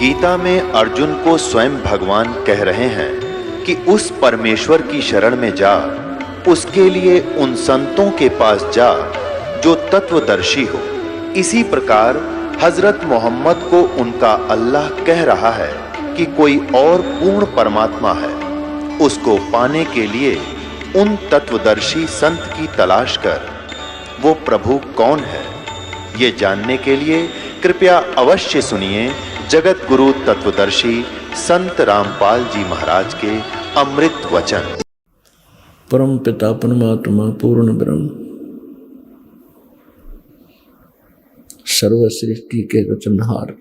गीता में अर्जुन को स्वयं भगवान कह रहे हैं कि उस परमेश्वर की शरण में जा, उसके लिए उन संतों के पास जा जो तत्वदर्शी हो। इसी प्रकार हजरत मोहम्मद को उनका अल्लाह कह रहा है कि कोई और पूर्ण परमात्मा है, उसको पाने के लिए उन तत्वदर्शी संत की तलाश कर। वो प्रभु कौन है, ये जानने के लिए कृपया अवश्य सुनिए जगत गुरु तत्वदर्शी संत रामपाल जी महाराज के अमृत वचन। परम पिता परमात्मा पूर्ण ब्रह्म सर्व सृष्टि के रचनहार,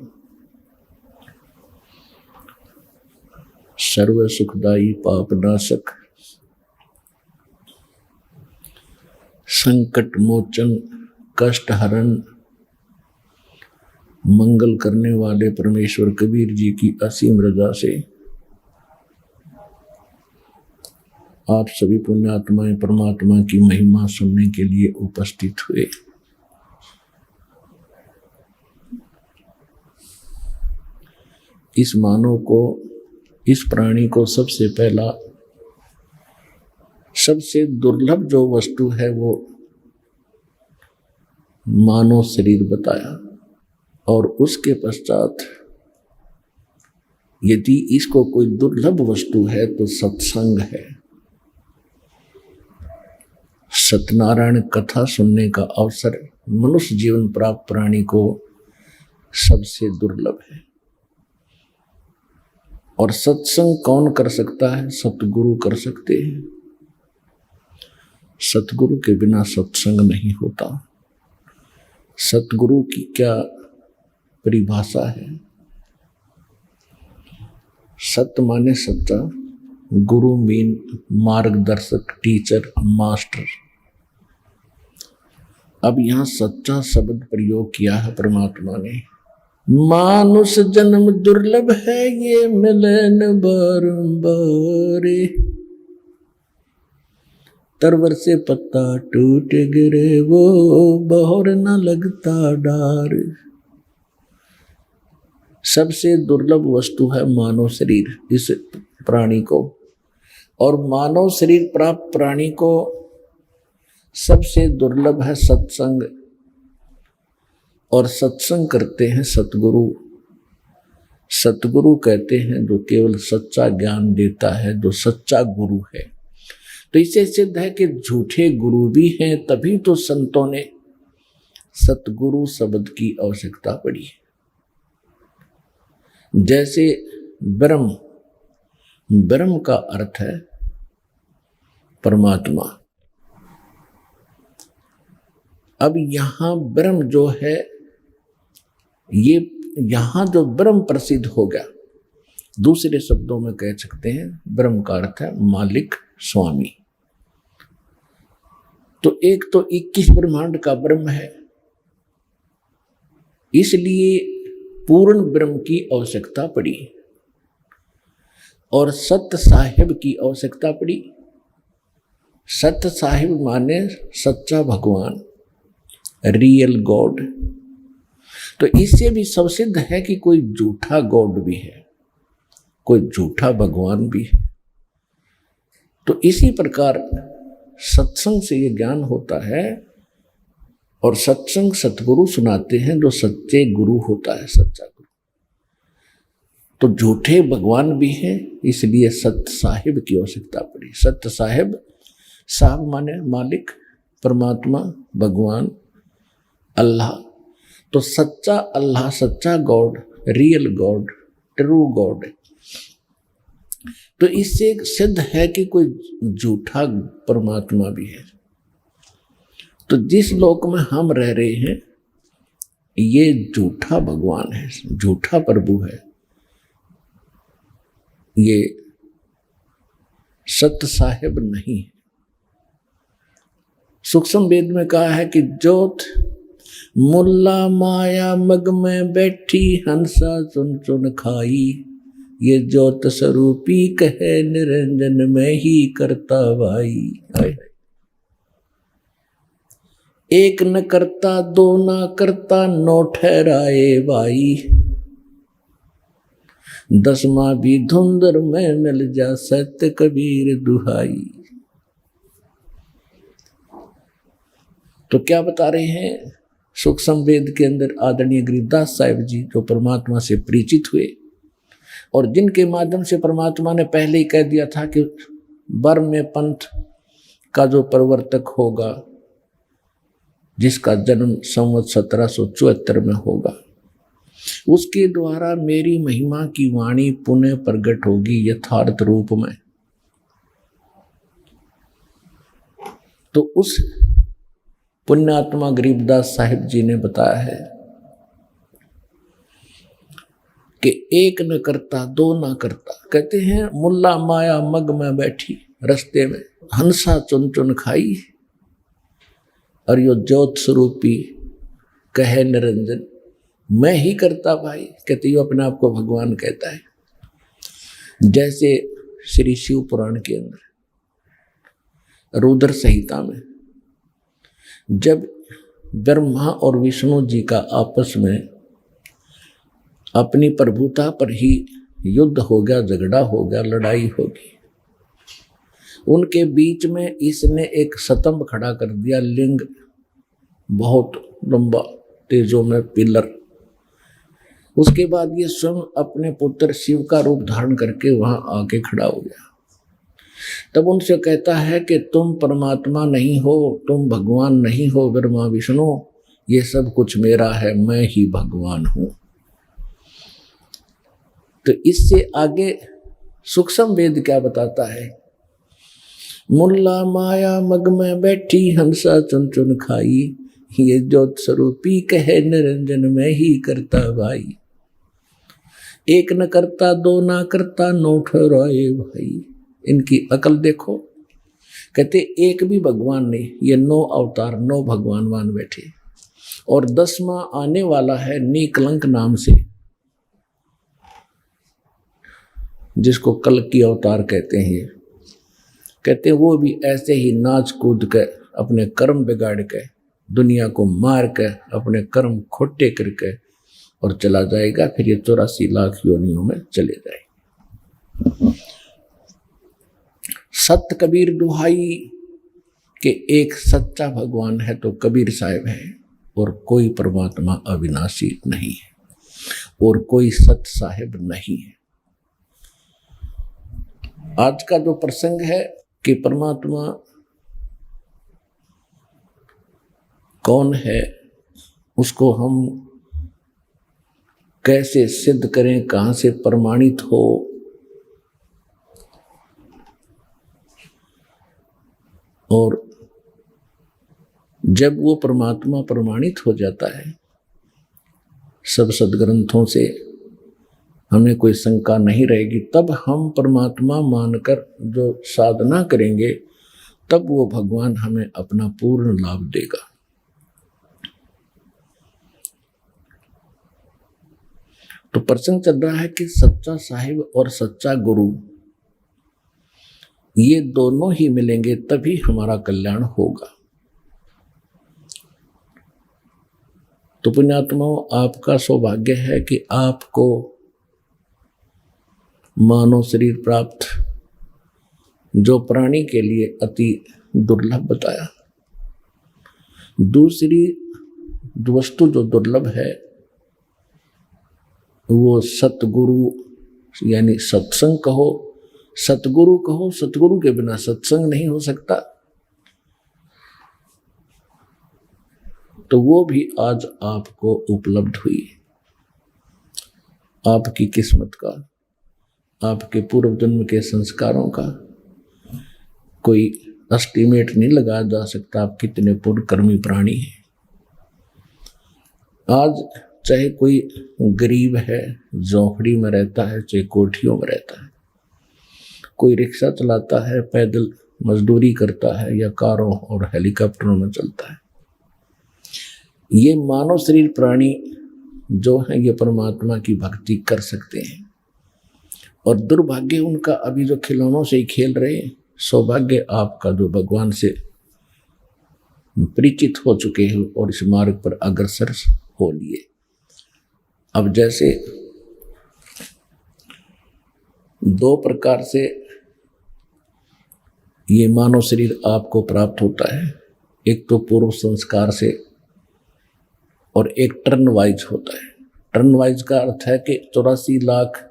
सर्व सुखदाई पाप नाशक, संकट मोचन कष्ट हरण मंगल करने वाले परमेश्वर कबीर जी की असीम रजा से आप सभी पुण्यात्माएं परमात्मा की महिमा सुनने के लिए उपस्थित हुए। इस मानव को, इस प्राणी को सबसे पहला, सबसे दुर्लभ जो वस्तु है वो मानव शरीर बताया, और उसके पश्चात यदि इसको कोई दुर्लभ वस्तु है तो सत्संग है। सत्यनारायण कथा सुनने का अवसर मनुष्य जीवन प्राप्त प्राणी को सबसे दुर्लभ है। और सत्संग कौन कर सकता है? सतगुरु कर सकते हैं। सतगुरु के बिना सत्संग नहीं होता। सतगुरु की क्या परिभाषा है? सत्य माने सच्चा, गुरु मीन मार्गदर्शक, टीचर, मास्टर। अब यहां सच्चा शब्द प्रयोग किया है परमात्मा ने। मानुष जन्म दुर्लभ है, ये मिलन बारंबार, तरवर से पत्ता टूट गिरे वो बहोर न लगता डार। सबसे दुर्लभ वस्तु है मानव शरीर इस प्राणी को, और मानव शरीर प्राप्त प्राणी को सबसे दुर्लभ है सत्संग। और सत्संग करते हैं सतगुरु। सतगुरु कहते हैं जो केवल सच्चा ज्ञान देता है, जो सच्चा गुरु है। तो इससे सिद्ध है कि झूठे गुरु भी हैं, तभी तो संतों ने सतगुरु शब्द की आवश्यकता पड़ी है। जैसे ब्रह्म, ब्रह्म का अर्थ है परमात्मा। अब यहां ब्रह्म जो है, ये यहां जो ब्रह्म प्रसिद्ध हो गया, दूसरे शब्दों में कह सकते हैं ब्रह्म का अर्थ है मालिक, स्वामी। तो एक तो 21 ब्रह्मांड का ब्रह्म है, इसलिए पूर्ण ब्रह्म की आवश्यकता पड़ी और सत्य साहिब की आवश्यकता पड़ी। सत्य साहिब माने सच्चा भगवान, रियल गॉड। तो इससे भी सब सिद्ध है कि कोई झूठा गॉड भी है, कोई झूठा भगवान भी है। तो इसी प्रकार सत्संग से ये ज्ञान होता है, और सत्संग सतगुरु सुनाते हैं जो सच्चे गुरु होता है, सच्चा गुरु। तो झूठे भगवान भी हैं, इसलिए सत्य साहिब की आवश्यकता पड़ी। सत्य साहिब, साहब माने मालिक, परमात्मा, भगवान, अल्लाह। तो सच्चा अल्लाह, सच्चा God, real God, true God. तो इससे सिद्ध है कि कोई झूठा परमात्मा भी है। तो जिस लोक में हम रह रहे हैं, ये झूठा भगवान है, झूठा प्रभु है। ये सत्य साहिब नहीं है। सूक्ष्म वेद में कहा है कि ज्योत मुल्ला माया मग में बैठी, हंसा चुन चुन खाई। ये ज्योत स्वरूपी कहे निरंजन में ही करता भाई। एक न करता दो न करता, नौ ठहराए भाई। दसवां भी धुंधर में मिल जा सत्य कबीर दुहाई। तो क्या बता रहे हैं सूक्ष्म वेद के अंदर आदरणीय गरीबदास साहिब जी, जो परमात्मा से परिचित हुए और जिनके माध्यम से परमात्मा ने पहले ही कह दिया था कि बर्म में पंथ का जो प्रवर्तक होगा, जिसका जन्म संवत 1774 में होगा, उसके द्वारा मेरी महिमा की वाणी पुनः प्रकट होगी यथार्थ रूप में। तो उस पुण्यात्मा गरीबदास साहिब जी ने बताया है कि एक न करता दो न करता। कहते हैं मुल्ला माया मग में बैठी रस्ते में हंसा चुन चुन खाई, और यो ज्योत स्वरूपी कहे निरंजन मैं ही करता भाई। कहते यो अपने आप को भगवान कहता है। जैसे श्री शिव पुराण के अंदर रुद्र संहिता में जब ब्रह्मा और विष्णु जी का आपस में अपनी प्रभुता पर ही युद्ध हो गया, झगड़ा हो गया, लड़ाई होगी, उनके बीच में इसने एक स्तंभ खड़ा कर दिया, लिंग बहुत लंबा तेजों में पिलर। उसके बाद ये स्वयं अपने पुत्र शिव का रूप धारण करके वहां आके खड़ा हो गया। तब उनसे कहता है कि तुम परमात्मा नहीं हो, तुम भगवान नहीं हो ब्रह्मा विष्णु, ये सब कुछ मेरा है, मैं ही भगवान हूं। तो इससे आगे सूक्ष्म वेद क्या बताता है, मुल्ला माया मग में बैठी हंसा चुन चुन खाई, ये ज्योत स्वरूपी कहे निरंजन मैं ही करता भाई। एक न करता दो ना करता नौ ठहराए भाई। इनकी अकल देखो। कहते एक भी भगवान नहीं, ये 9 अवतार 9 भगवान बैठे, और 10वां आने वाला है नीकलंक नाम से, जिसको कल की अवतार कहते हैं। कहते वो भी ऐसे ही नाच कूद के अपने कर्म बिगाड़ के दुनिया को मार के अपने कर्म खोटे करके और चला जाएगा, फिर ये 84 लाख योनियों में चले जाएगा। सत्य कबीर दुहाई के एक सच्चा भगवान है तो कबीर साहिब है, और कोई परमात्मा अविनाशी नहीं है, और कोई सत्य साहिब नहीं है। आज का जो प्रसंग है कि परमात्मा कौन है, उसको हम कैसे सिद्ध करें, कहां से प्रमाणित हो, और जब वो परमात्मा प्रमाणित हो जाता है सब सदग्रंथों से, हमें कोई शंका नहीं रहेगी, तब हम परमात्मा मानकर जो साधना करेंगे तब वो भगवान हमें अपना पूर्ण लाभ देगा। तो प्रसंग चल रहा है कि सच्चा साहिब और सच्चा गुरु ये दोनों ही मिलेंगे तभी हमारा कल्याण होगा। तो पुण्यात्माओं, आपका सौभाग्य है कि आपको मानव शरीर प्राप्त, जो प्राणी के लिए अति दुर्लभ बताया। दूसरी वस्तु जो दुर्लभ है वो सतगुरु यानी सत्संग कहो, सतगुरु कहो। सतगुरु के बिना सत्संग नहीं हो सकता। तो वो भी आज आपको उपलब्ध हुई। आपकी किस्मत का, आपके पूर्व जन्म के संस्कारों का कोई एस्टीमेट नहीं लगाया जा सकता। आप कितने पुण्यकर्मी प्राणी हैं। आज चाहे कोई गरीब है, झोंपड़ी में रहता है, चाहे कोठियों में रहता है, कोई रिक्शा चलाता है, पैदल मजदूरी करता है, या कारों और हेलीकॉप्टरों में चलता है, ये मानव शरीर प्राणी जो है ये परमात्मा की भक्ति कर सकते हैं। और दुर्भाग्य उनका अभी जो खिलौनों से ही खेल रहे, सौभाग्य आपका जो भगवान से परिचित हो चुके हो और इस मार्ग पर अग्रसर हो लिए। अब जैसे दो प्रकार से ये मानव शरीर आपको प्राप्त होता है। एक तो पूर्व संस्कार से और एक टर्न वाइज होता है। टर्न वाइज का अर्थ है कि 84 लाख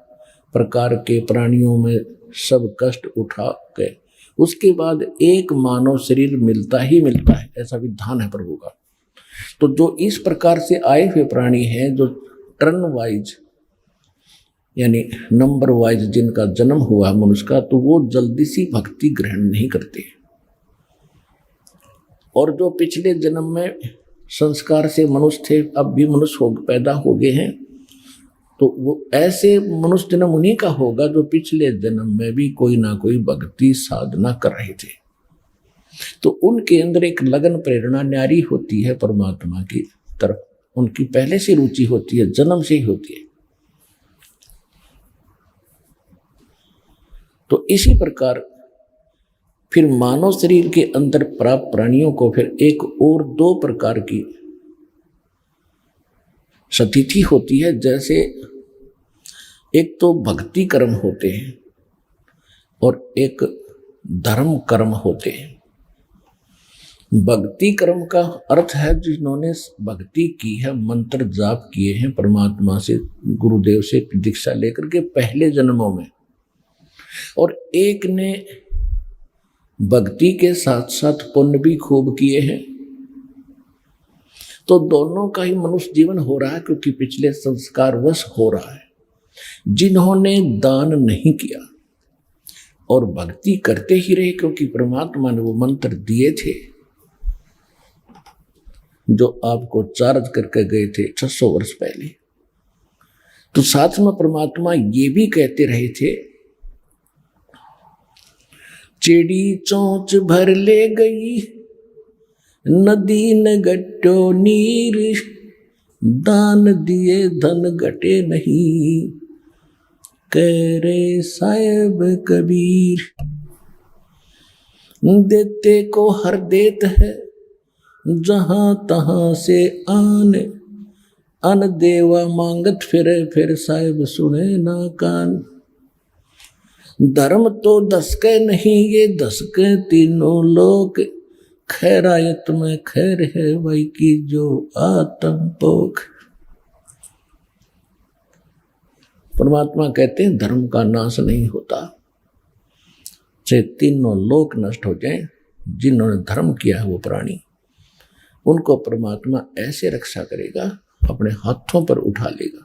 प्रकार के प्राणियों में सब कष्ट उठा के उसके बाद एक मानव शरीर मिलता ही मिलता है, ऐसा विधान है प्रभु का। तो जो इस प्रकार से आए हुए प्राणी हैं, जो टर्न वाइज यानी नंबर वाइज जिनका जन्म हुआ मनुष्य का, तो वो जल्दी सी भक्ति ग्रहण नहीं करते। और जो पिछले जन्म में संस्कार से मनुष्य थे, अब भी मनुष्य पैदा हो गए हैं, तो वो ऐसे मनुष्य जन्म उन्हीं का होगा जो पिछले जन्म में भी कोई ना कोई भक्ति साधना कर रहे थे। तो उनके अंदर एक लगन प्रेरणा न्यारी होती है परमात्मा की तरफ, उनकी पहले से रुचि होती है, जन्म से ही होती है। तो इसी प्रकार फिर मानव शरीर के अंदर प्राप्त प्राणियों को फिर एक और दो प्रकार की स्थिति होती है। जैसे एक तो भक्ति कर्म होते हैं और एक धर्म कर्म होते हैं। भक्ति कर्म का अर्थ है जिन्होंने भक्ति की है, मंत्र जाप किए हैं परमात्मा से, गुरुदेव से दीक्षा लेकर के पहले जन्मों में, और एक ने भक्ति के साथ साथ पुण्य भी खूब किए हैं। तो दोनों का ही मनुष्य जीवन हो रहा है, क्योंकि पिछले संस्कार वश हो रहा है। जिन्होंने दान नहीं किया और भक्ति करते ही रहे, क्योंकि परमात्मा ने वो मंत्र दिए थे जो आपको चार्ज करके गए थे 600 वर्ष पहले, तो साथ में परमात्मा ये भी कहते रहे थे, चिड़ी चोंच भर ले गई नदी न गट्टो नीर, दान दिए धन घटे नहीं, कह रे साहेब कबीर। देते को हर देत है जहां तहां से आन, अन देवा मांगत फिर साहेब सुने ना कान। धर्म तो दसके नहीं ये दसके तीनों लोक, खैरायत में खैर है भाई की जो आत्म पोख। परमात्मा कहते हैं धर्म का नाश नहीं होता, चाहे तीनों लोक नष्ट हो जाएं, जिन्होंने धर्म किया है वो प्राणी, उनको परमात्मा ऐसे रक्षा करेगा, अपने हाथों पर उठा लेगा।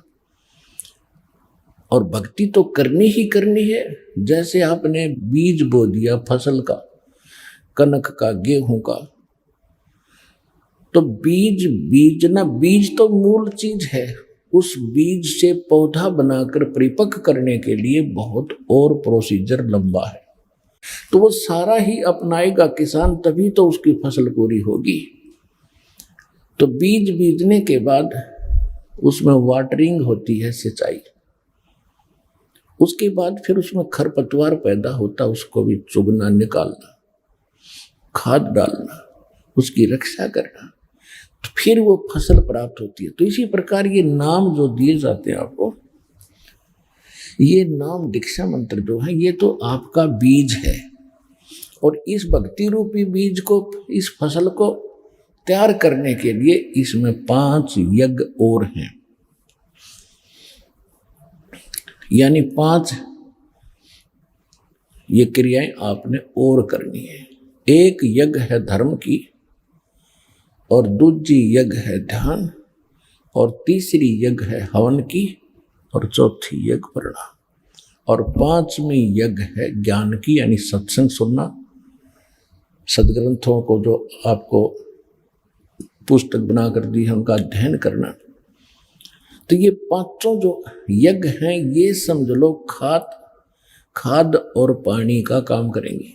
और भक्ति तो करनी ही करनी है। जैसे आपने बीज बो दिया फसल का, कनक का, गेहूं का, तो बीज तो मूल चीज है। उस बीज से पौधा बनाकर परिपक्व करने के लिए बहुत और प्रोसीजर लंबा है, तो वो सारा ही अपनाएगा किसान, तभी तो उसकी फसल पूरी होगी। तो बीज बीजने के बाद उसमें वाटरिंग होती है, सिंचाई, उसके बाद फिर उसमें खरपतवार पैदा होता, उसको भी चुगना, निकालना, खाद डालना, उसकी रक्षा करना, तो फिर वो फसल प्राप्त होती है। तो इसी प्रकार ये नाम जो दिए जाते हैं आपको, ये नाम दीक्षा मंत्र जो है, ये तो आपका बीज है। और इस भक्ति रूपी बीज को, इस फसल को तैयार करने के लिए इसमें 5 यज्ञ और हैं, यानी 5 ये क्रियाएं आपने और करनी है। एक यज्ञ है धर्म की, और दूसरी यज्ञ है ध्यान, और तीसरी यज्ञ है हवन की, और चौथी यज्ञ प्रणाम, और 5वीं यज्ञ है ज्ञान की, यानी सत्संग सुनना, सदग्रंथों को जो आपको पुस्तक बनाकर दी है उनका अध्ययन करना। तो ये 5 जो यज्ञ हैं, ये समझ लो खाद और पानी का काम करेंगे।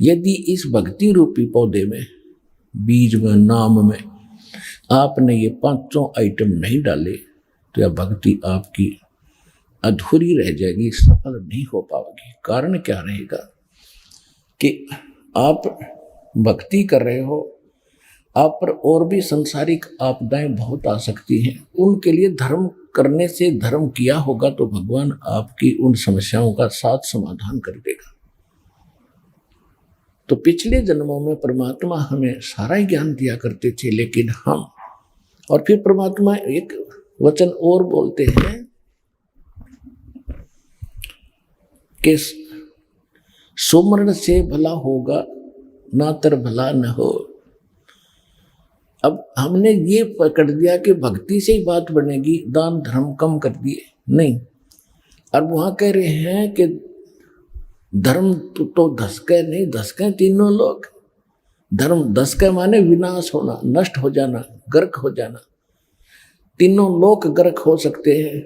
यदि इस भक्ति रूपी पौधे में, बीज में, नाम में आपने ये 5 आइटम नहीं डाले, तो यह भक्ति आपकी अधूरी रह जाएगी, सफल नहीं हो पाएगी। कारण क्या रहेगा कि आप भक्ति कर रहे हो, आप पर और भी संसारिक आपदाएं बहुत आ सकती हैं, उनके लिए धर्म करने से धर्म किया होगा तो भगवान आपकी उन समस्याओं का साथ समाधान कर देगा। तो पिछले जन्मों में परमात्मा हमें सारा ही ज्ञान दिया करते थे, लेकिन हम, और फिर परमात्मा एक वचन और बोलते हैं कि सुमरण से भला होगा ना तर भला न हो। अब हमने ये पकड़ दिया कि भक्ति से ही बात बनेगी, दान धर्म कम कर दिए, नहीं। अब वहां कह रहे हैं कि धर्म तो धसके नहीं, धसके तीनों लोग। धर्म धसके माने विनाश होना, नष्ट हो जाना, गर्क हो जाना। तीनों लोग गर्क हो सकते हैं,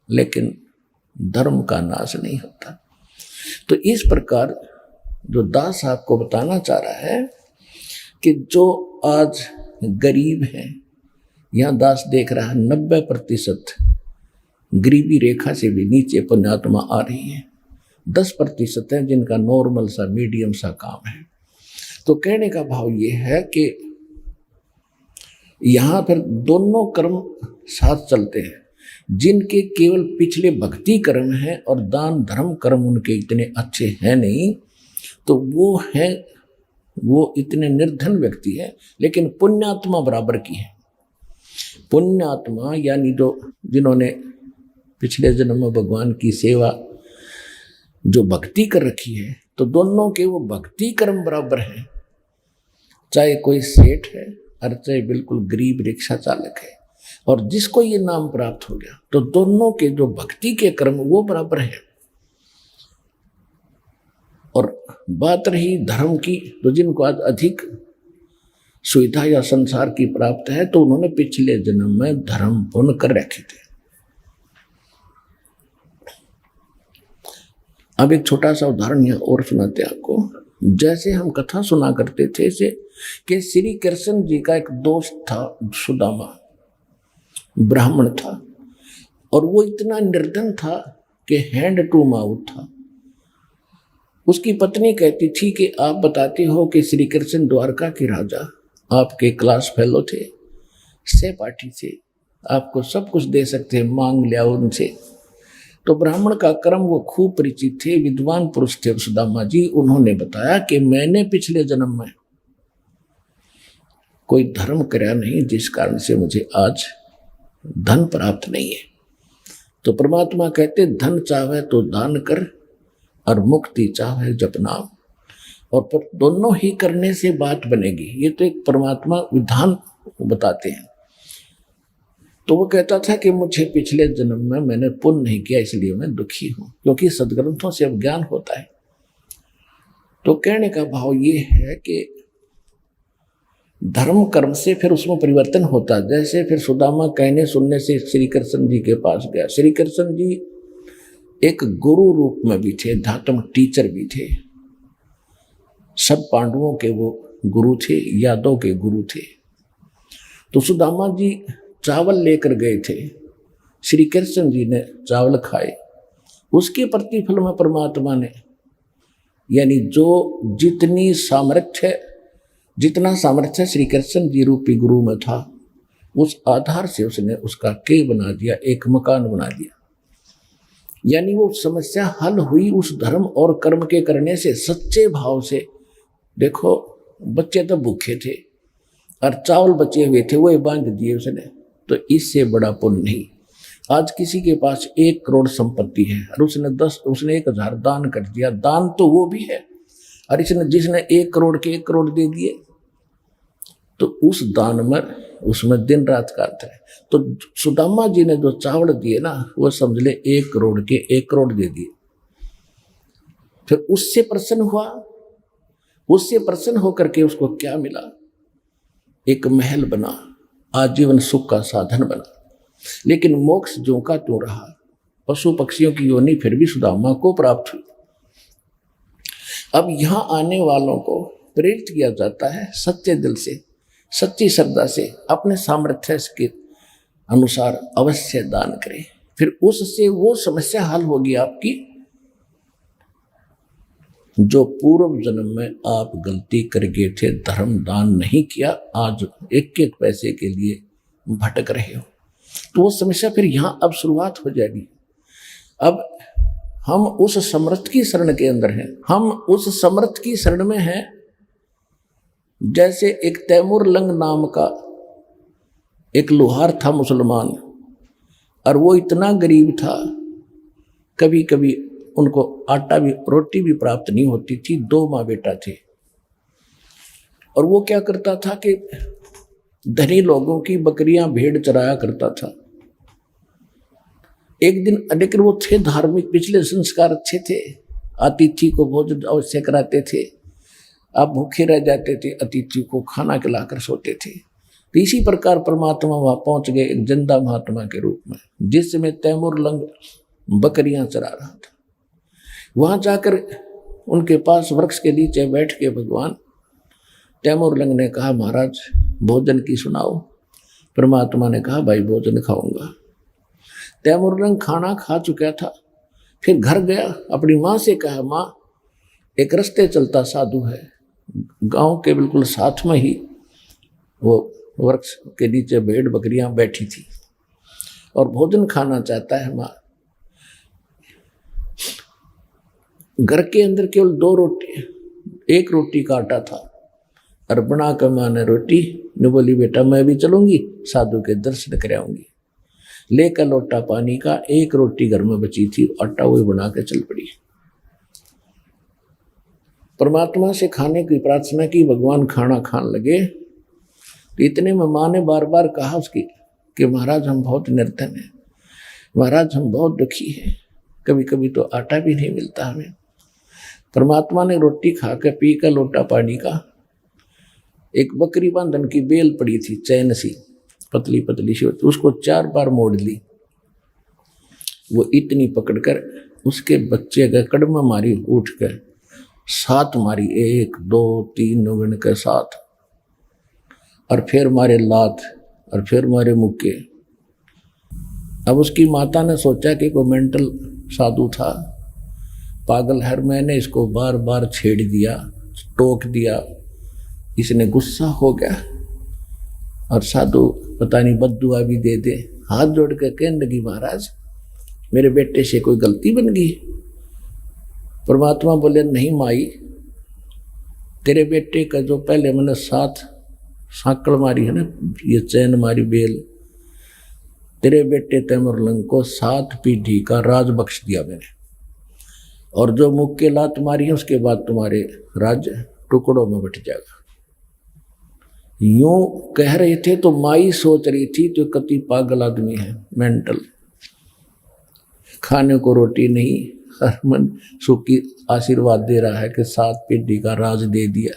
लेकिन धर्म का नाश नहीं होता। तो इस प्रकार जो दास आपको बताना चाह रहा है कि जो आज गरीब है, यहां दास देख रहा है 90% गरीबी रेखा से भी नीचे पुण्यात्मा आ रही है, 10% है जिनका नॉर्मल सा मीडियम सा काम है। तो कहने का भाव ये है कि यहां फिर दोनों कर्म साथ चलते हैं। जिनके केवल पिछले भक्ति कर्म है और दान धर्म कर्म उनके इतने अच्छे हैं नहीं, तो वो इतने निर्धन व्यक्ति है, लेकिन पुण्यात्मा बराबर की है। पुण्यात्मा यानी जो जिन्होंने पिछले जन्म में भगवान की सेवा जो भक्ति कर रखी है, तो दोनों के वो भक्ति कर्म बराबर है। चाहे कोई सेठ है और चाहे बिल्कुल गरीब रिक्शा चालक है, और जिसको ये नाम प्राप्त हो गया, तो दोनों के जो भक्ति के कर्म वो बराबर है। और बात रही धर्म की, तो जिनको आज अधिक सुविधा या संसार की प्राप्त है, तो उन्होंने पिछले जन्म में धर्म पुण्य कर रखे थे। अब एक छोटा सा उदाहरण यहाँ और सुनाते आपको। जैसे हम कथा सुना करते थे से कि श्री कृष्ण जी का एक दोस्त था, सुदामा, ब्राह्मण था, और वो इतना निर्धन था कि हैंड टू माउथ था। उसकी पत्नी कहती थी कि आप बताते हो कि श्री कृष्ण द्वारका के राजा आपके क्लास फेलो थे, सहपाठी थे, आपको सब कुछ दे सकते हैं, मांग लिया उनसे। तो ब्राह्मण का कर्म वो खूब परिचित थे, विद्वान पुरुष थे सुदामा जी। उन्होंने बताया कि मैंने पिछले जन्म में कोई धर्म कराया नहीं, जिस कारण से मुझे आज धन प्राप्त नहीं है। तो परमात्मा कहते धन चाहे तो दान कर और मुक्ति चाहे जप नाम, और पर दोनों ही करने से बात बनेगी। ये तो एक परमात्मा विधान बताते हैं। तो वो कहता था कि मुझे पिछले जन्म में मैंने पुण्य नहीं किया, इसलिए मैं दुखी हूं, क्योंकि सदग्रंथों से अब ज्ञान होता है। तो कहने का भाव ये है कि धर्म कर्म से फिर उसमें परिवर्तन होता। जैसे फिर सुदामा कहने सुनने से श्री कृष्ण जी के पास गया। श्री कृष्ण जी एक गुरु रूप में भी थे, धात्मक टीचर भी थे, सब पांडवों के वो गुरु थे, यादव के गुरु थे। तो सुदामा जी चावल लेकर गए थे, श्री कृष्ण जी ने चावल खाए। उसके प्रतिफल में परमात्मा ने, यानी जो जितना सामर्थ्य श्री कृष्ण जी रूपी गुरु में था, उस आधार से उसने उसका के बना दिया, एक मकान बना दिया। यानी वो समस्या हल हुई उस धर्म और कर्म के करने से, सच्चे भाव से। देखो बच्चे तो भूखे थे और चावल बचे हुए थे, वो बांध दिए उसने, तो इससे बड़ा पुण्य नहीं। आज किसी के पास 1 करोड़ संपत्ति है और उसने 1000 दान कर दिया, दान तो वो भी है, और जिसने 1 करोड़ के 1 करोड़ दे दिए, तो उस दान में उसमें दिन रात का अर्थ है। तो सुदामा जी ने जो चावल दिए ना, वो समझ ले 1 करोड़ के 1 करोड़ दे दिए। फिर उससे प्रसन्न हुआ, उससे प्रसन्न होकर के उसको क्या मिला? एक महल बना, आजीवन सुख का साधन बना। लेकिन मोक्ष ज्यों का त्यों रहा, पशु पक्षियों की योनि फिर भी सुदामा को प्राप्त हुई। अब यहां आने वालों को प्रेरित किया जाता है सच्चे दिल से, सच्ची श्रद्धा से, अपने सामर्थ्य के अनुसार अवश्य दान करें। फिर उससे वो समस्या हल होगी आपकी जो पूर्व जन्म में आप गलती कर गए थे, धर्म दान नहीं किया, आज 1-1 पैसे के लिए भटक रहे हो। तो वो समस्या फिर यहाँ अब शुरुआत हो जाएगी। अब हम उस समर्थ की शरण के अंदर हैं, हम उस समर्थ की शरण में हैं। जैसे एक तैमूर लंग नाम का एक लोहार था मुसलमान, और वो इतना गरीब था, कभी कभी उनको आटा भी रोटी भी प्राप्त नहीं होती थी। 2 माँ बेटा थे, और वो क्या करता था कि धनी लोगों की बकरियां भेड़ चराया करता था। एक दिन लेकिन वो थे धार्मिक, पिछले संस्कार अच्छे थे, अतिथि को भोजन अवश्य कराते थे, आप भूखे रह जाते थे, अतिथि को खाना खिलाकर सोते थे। तो इसी प्रकार परमात्मा वहां पहुंच गए एक जिंदा महात्मा के रूप में, जिसमें तैमूर लंग बकरियां चरा रहा था। वहां जाकर उनके पास वृक्ष के नीचे बैठ के भगवान तैमूर लंग ने कहा, महाराज भोजन की सुनाओ। परमात्मा ने कहा, भाई भोजन खाऊंगा। तैमूर लंग खाना खा चुका था, फिर घर गया, अपनी माँ से कहा, माँ एक रास्ते चलता साधु है, गांव के बिल्कुल साथ में ही वो वृक्ष के नीचे भेड़ बकरियां बैठी थी और भोजन खाना चाहता है। माँ घर के अंदर केवल 2 रोटी, 1 रोटी का आटा था, और बना कर माँ ने रोटी ने बोली, बेटा मैं भी चलूंगी, साधु के दर्शन कर आऊंगी। लेकर लोटा पानी का, 1 रोटी घर में बची थी, आटा वही बना के चल पड़ी। परमात्मा से खाने की प्रार्थना की, भगवान खाना खाने लगे। तो इतने में माँ ने बार बार कहा उसकी कि महाराज हम बहुत निर्धन हैं, महाराज हम बहुत दुखी हैं, कभी कभी तो आटा भी नहीं मिलता हमें। परमात्मा ने रोटी खा के पी कर लोटा पानी का, एक बकरी बांधन की बेल पड़ी थी, चैन सी पतली पतली सी होती, उसको 4 बार मोड़ ली। वो इतनी पकड़कर उसके बच्चे का कड़मा मारी, उठ कर 7 मारी, 1 2 3 गिन के 7, और फिर मारे लात, और फिर मारे मुक्के। अब उसकी माता ने सोचा कि कोई मेंटल साधु था, पागल है, मैंने इसको बार बार छेड़ दिया, टोक दिया, इसने गुस्सा हो गया, और साधु पता नहीं बद्दुआ भी दे दे। हाथ जोड़ कर कहने लगी, महाराज मेरे बेटे से कोई गलती बन गई। परमात्मा बोले, नहीं माई, तेरे बेटे का जो पहले मैंने 7 सांकड़ मारी है ना, ये चैन मारी बेल, तेरे बेटे तैमूर लंग को 7 पीढ़ी का राज बख्श दिया मैंने, और जो मुक्के लात मारी है उसके बाद तुम्हारे राज्य टुकड़ों में बट जाएगा। यूं कह रहे थे तो माई सोच रही थी तो कति पागल आदमी है, मेंटल, खाने को रोटी नहीं, हर मन सुखी आशीर्वाद दे रहा है कि 7 पीढ़ी का राज दे दिया।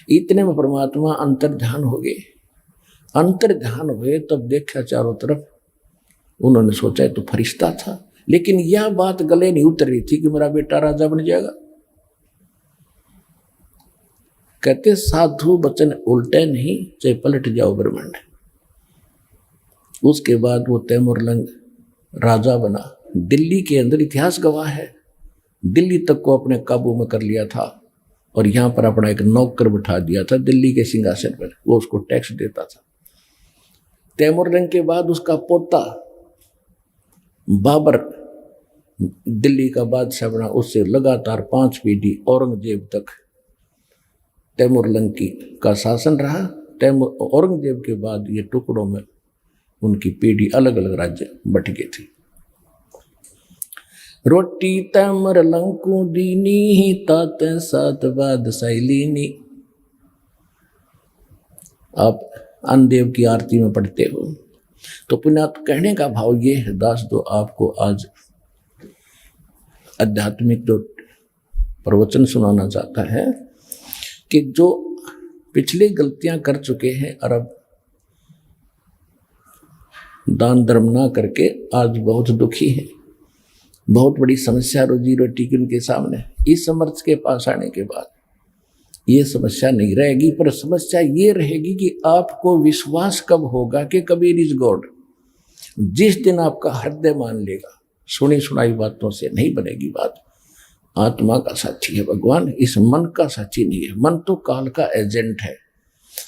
इतने में परमात्मा अंतर्ध्यान हो गए। अंतर्ध्यान हुए तब देखा चारों तरफ, उन्होंने सोचा तो फरिश्ता था, लेकिन यह बात गले नहीं उतर रही थी कि मेरा बेटा राजा बन जाएगा। कहते साधु वचन उल्टे नहीं, चाहे पलट जाओ ब्रह्मांड। उसके बाद वो तैमूर लंग राजा बना। दिल्ली के अंदर इतिहास गवाह है, दिल्ली तक को अपने काबू में कर लिया था, और यहाँ पर अपना एक नौकर बिठा दिया था दिल्ली के सिंहासन पर, वो उसको टैक्स देता था। तैमूर लंग के बाद उसका पोता बाबर दिल्ली का बादशाह बना, उससे लगातार 5 पीढ़ी औरंगजेब तक तैमूर लंग का शासन रहा। औरंगजेब के बाद ये टुकड़ों में उनकी पीढ़ी अलग अलग राज्य बट गए थे। रोटी तैमूर लंग को दीनी, ताते 7 बादशाही लीनी। आप अन्नदेव की आरती में पढ़ते हो तो पुण्यात्मा कहने का भाव ये है, दास जो आपको आज आध्यात्मिक जो प्रवचन सुनाना चाहता है कि जो पिछली गलतियां कर चुके हैं और अब दान धर्म ना करके आज बहुत दुखी है, बहुत बड़ी समस्या रोजी रोटी की उनके सामने, इस समर्थ के पास आने के बाद ये समस्या नहीं रहेगी। पर समस्या ये रहेगी कि आपको विश्वास कब होगा कि कबीर इज गॉड। जिस दिन आपका हृदय मान लेगा, सुनी सुनाई बातों से नहीं बनेगी बात, आत्मा का साक्षी है भगवान, इस मन का साक्षी नहीं है। मन तो काल का एजेंट है,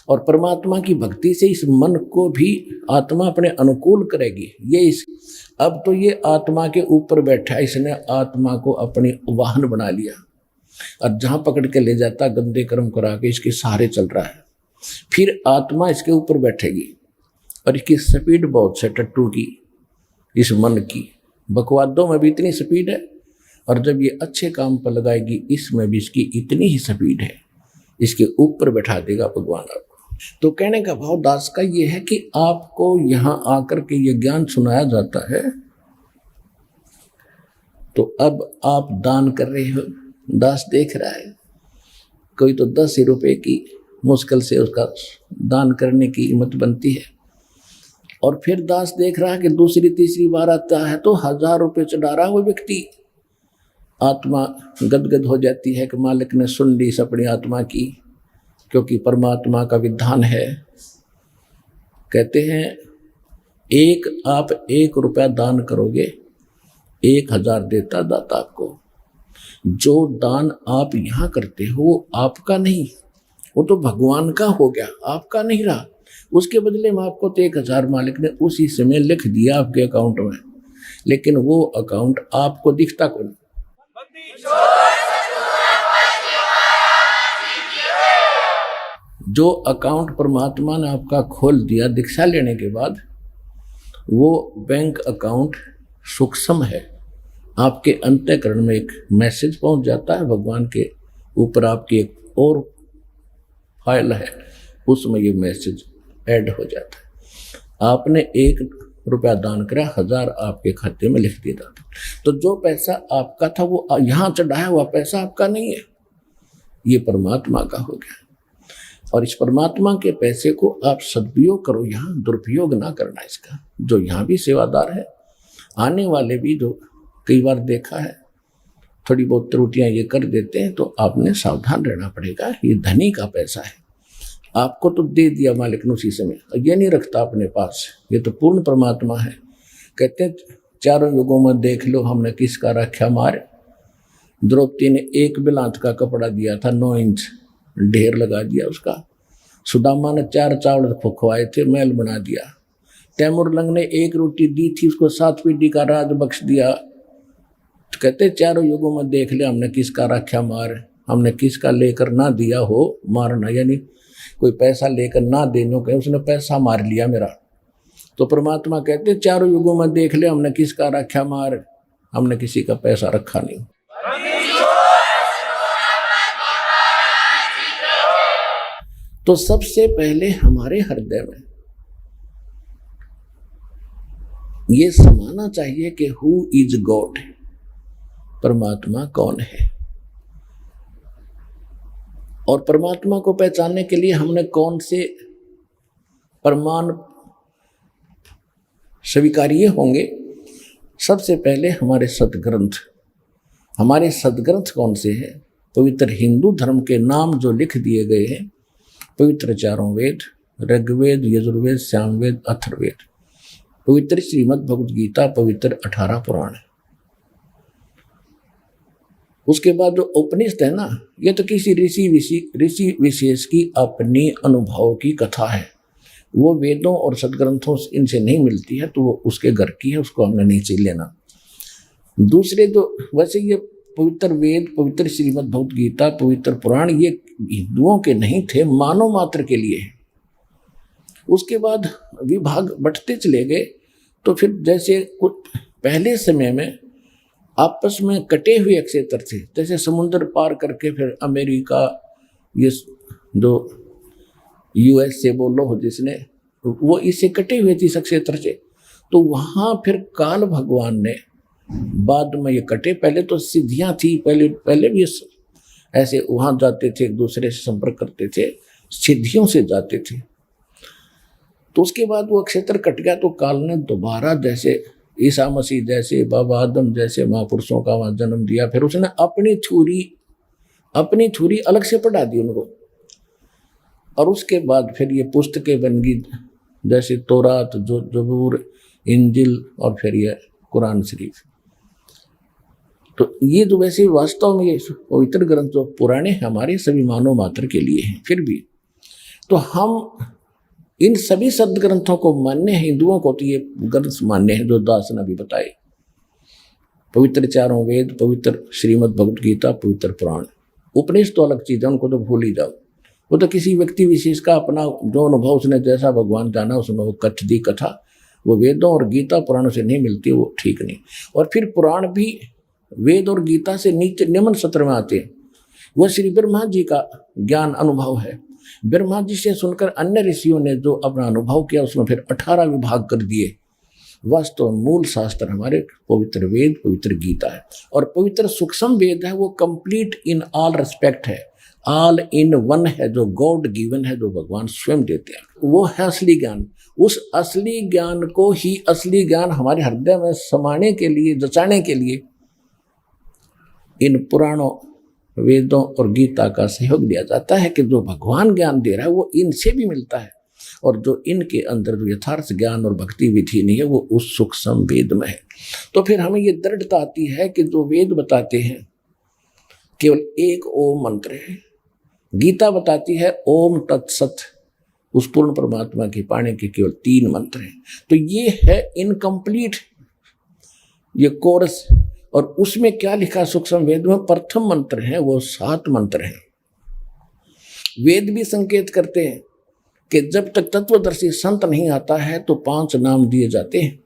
और परमात्मा की भक्ति से इस मन को भी आत्मा अपने अनुकूल करेगी। अब तो ये आत्मा के ऊपर बैठा है, इसने आत्मा को अपनी वाहन बना लिया और जहां पकड़ के ले जाता गंदे कर्म करा के इसके सहारे चल रहा है। फिर आत्मा इसके ऊपर बैठेगी और इसकी स्पीड बहुत है टट्टू की, इस मन की। बकवादों में भी इतनी स्पीड है और जब ये अच्छे काम पर लगाएगी इसमें भी इसकी इतनी ही स्पीड है, इसके ऊपर बैठा देगा भगवान आपको। तो कहने का भाव दास का ये है कि आपको यहां आकर के ये ज्ञान सुनाया जाता है तो अब आप दान कर रहे हो, दास देख रहा है, कोई तो 10 रुपए की मुश्किल से उसका दान करने की हिम्मत बनती है और फिर दास देख रहा है कि दूसरी तीसरी बार आता है तो 1000 रुपये चढ़ा रहा वो व्यक्ति। आत्मा गदगद हो जाती है कि मालिक ने सुन ली इस अपनी आत्मा की, क्योंकि परमात्मा का विधान है। कहते हैं आप 1 रुपया दान करोगे 1000 देता दाता आपको। जो दान आप यहाँ करते हो वो आपका नहीं, वो तो भगवान का हो गया, आपका नहीं रहा। उसके बदले में आपको तो 1000 मालिक ने उसी समय लिख दिया आपके अकाउंट में, लेकिन वो अकाउंट आपको दिखता कौन। जो अकाउंट परमात्मा ने आपका खोल दिया दीक्षा लेने के बाद, वो बैंक अकाउंट सूक्ष्म है। आपके अंतःकरण में एक मैसेज पहुंच जाता है, भगवान के ऊपर आपकी एक और फाइल है, उसमें ये मैसेज ऐड हो जाता है। आपने 1 रुपया दान करा, 1000 आपके खाते में लिख दिया था। तो जो पैसा आपका था वो यहाँ चढ़ाया हुआ पैसा आपका नहीं है, ये परमात्मा का हो गया। और इस परमात्मा के पैसे को आप सदुपयोग करो, यहाँ दुरुपयोग ना करना इसका। जो यहाँ भी सेवादार है, आने वाले भी जो कई बार देखा है थोड़ी बहुत त्रुटियां ये कर देते हैं, तो आपने सावधान रहना पड़ेगा। ये धनी का पैसा है, आपको तो दे दिया मालिक ने उसी समय, ये नहीं रखता अपने पास, ये तो पूर्ण परमात्मा है। कहते हैं 4 युगों में देख लो हमने किसका रखा मार। द्रौपदी ने 1 बिलांत का कपड़ा दिया था, 9 इंच ढेर लगा दिया उसका। सुदामा ने 4 चावल खुखवाए थे, महल बना दिया। तैमूरलंग ने 1 रोटी दी थी, उसको 7 पीढ़ी का राज बख्श दिया। तो कहते 4 युगों में देख ले हमने किसका रखा मार, हमने किसका लेकर ना दिया हो मारना, यानी कोई पैसा लेकर ना देने के उसने पैसा मार लिया मेरा। तो परमात्मा कहते 4 युगों में देख ले हमने किसका रखा मार, हमने किसी का पैसा रखा नहीं। तो सबसे पहले हमारे हृदय में ये समाना चाहिए कि हु इज गॉड, परमात्मा कौन है। और परमात्मा को पहचानने के लिए हमने कौन से प्रमाण स्वीकार्य होंगे। सबसे पहले हमारे सदग्रंथ। हमारे सदग्रंथ कौन से हैं? पवित्र हिंदू धर्म के नाम जो लिख दिए गए हैं, पवित्र 4 वेद, ऋग्वेद, यजुर्वेद, सामवेद, अथर्ववेद, पवित्र श्रीमद् भगवद गीता, पवित्र 18 पुराण। उसके बाद जो उपनिषद है ना, ये तो किसी ऋषि विशेष की अपनी अनुभव की कथा है, वो वेदों और सदग्रंथों इनसे नहीं मिलती है, तो वो उसके घर की है, उसको हमने नहीं चाहिए लेना। दूसरे जो वैसे ये पवित्र वेद, पवित्र श्रीमद् भगवद गीता, पवित्र पुराण, ये हिंदुओं के नहीं थे, मानव मात्र के लिए। उसके बाद विभाग बढ़ते चले गए, तो फिर जैसे कुछ पहले समय में आपस में कटे हुए क्षेत्र थे, जैसे समुद्र पार करके फिर अमेरिका, ये जो US से बोलो हो जिसने, वो इससे कटे हुए थी क्षेत्र से। तो वहाँ फिर काल भगवान ने बाद में ये कटे, पहले तो सिद्धियाँ थी, पहले भी ऐसे वहाँ जाते थे, एक दूसरे से संपर्क करते थे, सिद्धियों से जाते थे। तो उसके बाद वो क्षेत्र कट गया, तो काल ने दोबारा जैसे ईसा मसीह जैसे, बाबा आदम जैसे महापुरुषों का वहाँ जन्म दिया। फिर उसने अपनी छुरी अलग से पढ़ा दी उनको, और उसके बाद फिर ये पुस्तकें बन गई, जैसे तौरात, जबूर, इंजिल, और फिर ये कुरान शरीफ। तो ये तो वैसे वास्तव में ये पवित्र ग्रंथ जो पुराने हमारे सभी मानव मात्र के लिए हैं। फिर भी तो हम इन सभी सदग्रंथों को मान्य है। हिंदुओं को तो ये ग्रंथ मान्य है जो दास ने अभी बताए, पवित्र चारों वेद, पवित्र श्रीमद् भगवत गीता, पवित्र पुराण। उपनिषद तो अलग चीज है, उनको तो भूल ही जाओ। वो तो किसी व्यक्ति विशेष का अपना जो अनुभव, उसने जैसा भगवान जाना उसमें वो कथ दी कथा, वो वेदों और गीता पुराणों से नहीं मिलती, वो ठीक नहीं। और फिर पुराण भी वेद और गीता से नीचे निम्न सत्र में आते हैं। वह श्री ब्रह्मा जी का ज्ञान अनुभव है। ब्रह्मा जी से सुनकर अन्य ऋषियों ने जो अपना अनुभव किया उसमें फिर 18 विभाग कर दिए। वास्तव मूल शास्त्र हमारे पवित्र वेद, पवित्र गीता है। और पवित्र सूक्ष्म वेद है, वो कंप्लीट इन ऑल रिस्पेक्ट है, ऑल इन वन है, जो गॉड गिवन है, जो भगवान स्वयं देते हैं। वो है असली ज्ञान। उस असली ज्ञान को ही असली ज्ञान हमारे हृदय में समाने के लिए, जचाने के लिए इन पुराणों, वेदों और गीता का सहयोग दिया जाता है कि जो भगवान ज्ञान दे रहा है वो इनसे भी मिलता है, और जो इनके अंदर जो यथार्थ ज्ञान और भक्ति विधि नहीं है वो उस सूक्ष्म वेद में है। तो फिर हमें ये दृढ़ता आती है कि जो वेद बताते हैं केवल एक ओम मंत्र है, गीता बताती है ओम तत्सत, उस पूर्ण परमात्मा के पाने के केवल 3 मंत्र हैं। तो ये है इनकम्प्लीट ये कोर्स। और उसमें क्या लिखा सूक्ष्म वेद में? प्रथम मंत्र है वो 7 मंत्र हैं। वेद भी संकेत करते हैं कि जब तक तत्वदर्शी संत नहीं आता है तो 5 नाम दिए जाते हैं,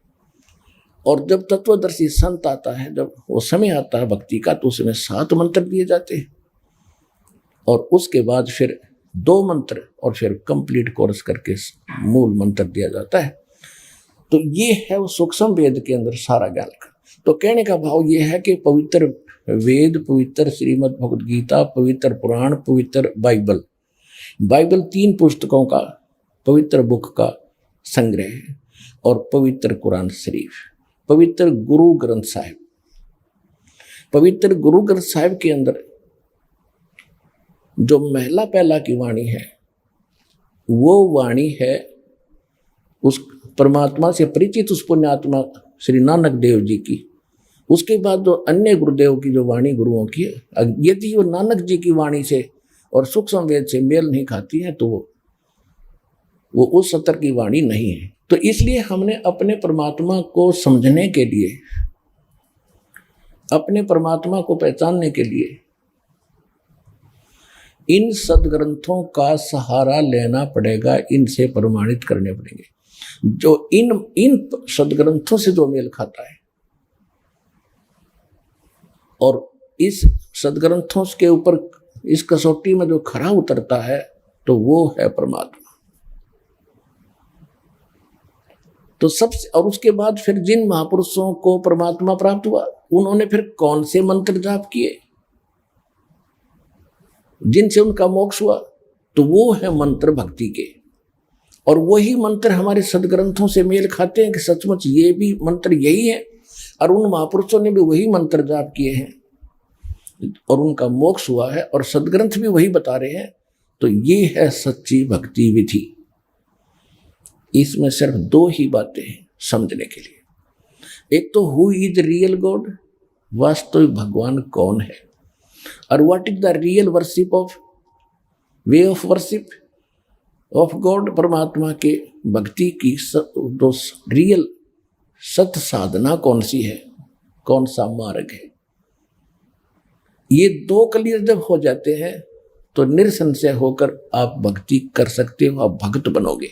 और जब तत्वदर्शी संत आता है, जब वो समय आता है भक्ति का, तो उसमें 7 मंत्र दिए जाते हैं। और उसके बाद फिर 2 मंत्र और फिर कंप्लीट कोर्स करके मूल मंत्र दिया जाता है। तो ये है वो सूक्ष्म वेद के अंदर सारा ज्ञान का। तो कहने का भाव ये है कि पवित्र वेद, पवित्र श्रीमद् भगवत गीता, पवित्र पुराण, पवित्र बाइबल, बाइबल 3 पुस्तकों का पवित्र बुक का संग्रह है, और पवित्र कुरान शरीफ, पवित्र गुरु ग्रंथ साहिब। पवित्र गुरु ग्रंथ साहिब के अंदर जो महला पहला की वाणी है वो वाणी है उस परमात्मा से परिचित उस पुण्यात्मा श्री नानक देव जी की। उसके बाद जो अन्य गुरुदेव की जो वाणी गुरुओं की है, यदि वो नानक जी की वाणी से और सूक्ष्म वेद से मेल नहीं खाती है तो वो उस सत्र की वाणी नहीं है। तो इसलिए हमने अपने परमात्मा को समझने के लिए, अपने परमात्मा को पहचानने के लिए इन सदग्रंथों का सहारा लेना पड़ेगा, इनसे प्रमाणित करने पड़ेंगे। जो इन सदग्रंथों से जो मेल खाता है और इस सदग्रंथों के ऊपर इस कसौटी में जो खरा उतरता है तो वो है परमात्मा। तो सबसे, और उसके बाद फिर जिन महापुरुषों को परमात्मा प्राप्त हुआ उन्होंने फिर कौन से मंत्र जाप किए जिनसे उनका मोक्ष हुआ? तो वो है मंत्र भक्ति के। और वही मंत्र हमारे सदग्रंथों से मेल खाते हैं कि सचमुच ये भी मंत्र यही है, और उन महापुरुषों ने भी वही मंत्र जाप किए हैं और उनका मोक्ष हुआ है, और सदग्रंथ भी वही बता रहे हैं। तो ये है सच्ची भक्ति विधि। इसमें सिर्फ 2 ही बातें हैं समझने के लिए। एक तो हु इज रियल गॉड, वास्तविक भगवान कौन है, और what is the real worship of, way of worship of God, परमात्मा के भक्ति की जो रियल सत साधना कौन सी है, कौन सा मार्ग है। ये 2 क्लियर जब हो जाते हैं तो निरसंशय होकर आप भक्ति कर सकते हो, आप भक्त बनोगे।